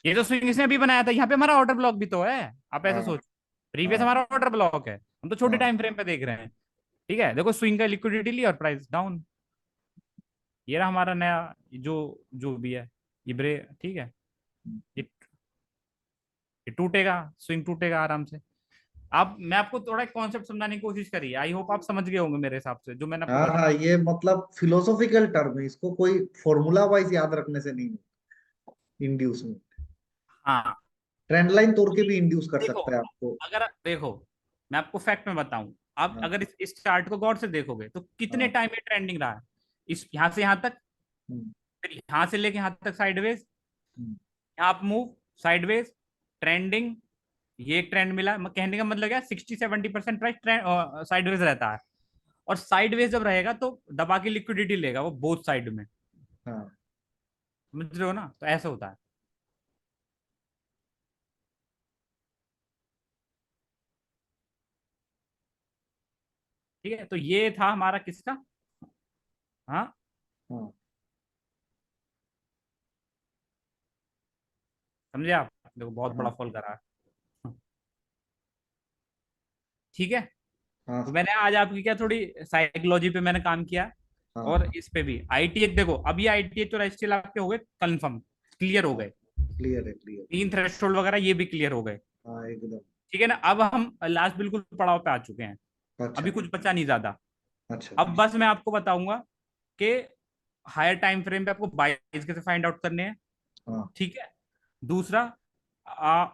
[SPEAKER 1] ये तो स्विंग इसने अभी बनाया था, यहाँ पे हमारा ऑर्डर ब्लॉक भी तो है। आप ऐसा
[SPEAKER 2] हाँ
[SPEAKER 1] सोचो, प्रीवियस
[SPEAKER 2] हाँ
[SPEAKER 1] हमारा ऑर्डर ब्लॉक है, हम तो छोटे
[SPEAKER 2] हाँ।
[SPEAKER 1] टाइम फ्रेम पे देख रहे हैं। ठीक है, देखो स्विंग का लिक्विडिटी लिया और प्राइस डाउन। ये रहा हमारा नया जो जो भी है ये ब्रे। ठीक है, ये ये टूटेगा, स्विंग टूटेगा आराम से। आप, मैं आपको थोड़ा कॉन्सेप्ट समझाने की कोशिश करी, आई होप आप समझ गए होंगे मेरे हिसाब से जो मैंने आपको
[SPEAKER 2] हाँ
[SPEAKER 1] बताया।
[SPEAKER 2] हाँ, ये मतलब फिलोसॉफिकल टर्म है, इसको कोई फॉर्मूला वाइज याद रखने से नहीं। इंड्यूसमेंट
[SPEAKER 1] हाँ
[SPEAKER 2] ट्रेंड लाइन तोड़ के भी इंड्यूस कर
[SPEAKER 1] देखो,
[SPEAKER 2] सकता है आपको।
[SPEAKER 1] अगर देखो मैं आपको फैक्ट में बताऊं, आप
[SPEAKER 2] हाँ
[SPEAKER 1] अगर इस चार्ट को गौर से देखोगे तो कितने
[SPEAKER 2] हाँ।
[SPEAKER 1] टाइम में ट्रेंडिंग रहा है। इस यहाँ से यहाँ तक,
[SPEAKER 2] हम्म,
[SPEAKER 1] फिर यहाँ से लेके यहाँ तक साइडवेज,
[SPEAKER 2] हम्म,
[SPEAKER 1] यहाँ आप मूव साइडवेज, ट्रेंडिंग, ये एक ट्रेंड मिला। कहने का मतलब क्या, 60-70% प्राइस साइडवेज रहता है। और साइडवेज जब रहेगा तो दबा के लिक्विडिटी लेगा वो बोथ साइड में।
[SPEAKER 2] हाँ
[SPEAKER 1] समझ रहे हो ना, तो ऐसा होता है। ठीक है, तो ये था हमारा किसका। हाँ
[SPEAKER 2] हाँ
[SPEAKER 1] समझे आप, देखो बहुत बड़ा
[SPEAKER 2] हाँ
[SPEAKER 1] फॉल करा है। ठीक है, तो
[SPEAKER 2] हाँ
[SPEAKER 1] मैंने आज आपकी क्या थोड़ी साइकोलॉजी पे मैंने काम किया,
[SPEAKER 2] हाँ
[SPEAKER 1] और
[SPEAKER 2] हाँ
[SPEAKER 1] इस पे भी आईटीएच। देखो अब ये आईटीएच और एचटीएल आपके हो गए कंफर्म, क्लियर हो
[SPEAKER 2] हाँ।
[SPEAKER 1] गए।
[SPEAKER 2] क्लियर है, क्लियर।
[SPEAKER 1] तीन थ्रेशोल्ड वगैरह ये भी क्लियर हो गए।
[SPEAKER 2] हाँ एकदम।
[SPEAKER 1] ठीक है ना, अब हम लास्ट बिल्कुल पड़ाव पे आ चुके हैं।
[SPEAKER 2] अच्छा
[SPEAKER 1] अभी कुछ बचा नहीं ज्यादा।
[SPEAKER 2] अच्छा।
[SPEAKER 1] अब बस मैं आपको बताऊंगा कि हायर टाइम फ्रेम पे आपको बाइस कैसे फाइंड आउट करने हैं।
[SPEAKER 2] हाँ
[SPEAKER 1] ठीक है, दूसरा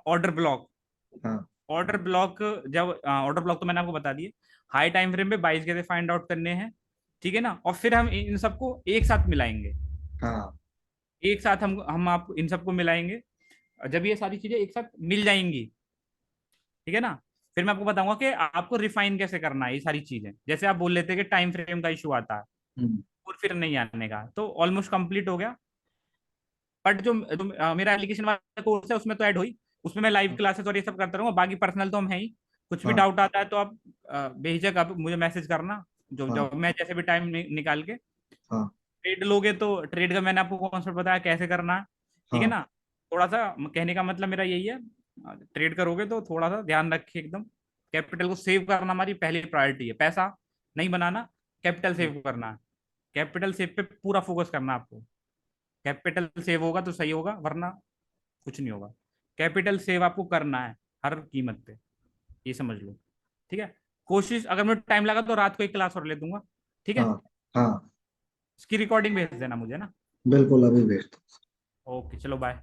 [SPEAKER 1] ऑर्डर ब्लॉक।
[SPEAKER 2] हाँ
[SPEAKER 1] ऑर्डर ब्लॉक, जब ऑर्डर ब्लॉक तो मैंने आपको बता दिए। हाई टाइम फ्रेम पे बाइस कैसे फाइंड आउट करने हैं। ठीक है ना, और फिर हम इन सबको एक साथ मिलाएंगे।
[SPEAKER 2] हाँ।
[SPEAKER 1] एक साथ हम आप इन सबको मिलाएंगे। जब ये सारी चीजें एक साथ मिल जाएंगी, ठीक है ना, फिर मैं आपको बताऊंगा कि आपको रिफाइन कैसे करना है ये सारी चीजें। जैसे आप बोल लेते कि टाइम फ्रेम का इशू आता है
[SPEAKER 2] हम्म,
[SPEAKER 1] और फिर नहीं आने का, तो ऑलमोस्ट कंप्लीट हो गया। बट जो मेरा एप्लीकेशन वाला कोर्स है उसमें तो ऐड हुई, उसमें मैं लाइव क्लासेस और ये सब करता रहूंगा। बाकी पर्सनल तो हम है ही। कुछ भी
[SPEAKER 2] हाँ
[SPEAKER 1] डाउट आता है तो आप बेझिझक आप मुझे मैसेज करना, जो
[SPEAKER 2] हाँ
[SPEAKER 1] जो मैं जैसे भी टाइम निकाल के।
[SPEAKER 2] हाँ
[SPEAKER 1] ट्रेड लोगे तो ट्रेड का मैंने आपको कॉन्सेप्ट बताया कैसे करना है। ठीक है
[SPEAKER 2] हाँ।
[SPEAKER 1] ना, थोड़ा सा कहने का मतलब मेरा यही है, ट्रेड करोगे तो थोड़ा सा ध्यान रखिए एकदम। कैपिटल को सेव करना हमारी पहली प्रायोरिटी है, पैसा नहीं बनाना, कैपिटल सेव करना है। कैपिटल सेव पे पूरा फोकस करना है आपको। कैपिटल सेव होगा तो सही होगा, वरना कुछ नहीं होगा। कैपिटल सेव आपको करना है हर कीमत पे, ये समझ लो। ठीक है, कोशिश, अगर मुझे टाइम लगा तो रात को एक क्लास और ले दूंगा। ठीक है,
[SPEAKER 2] हाँ हाँ।
[SPEAKER 1] इसकी रिकॉर्डिंग भेज देना मुझे ना।
[SPEAKER 2] बिल्कुल, अभी भेज दो।
[SPEAKER 1] ओके चलो बाय।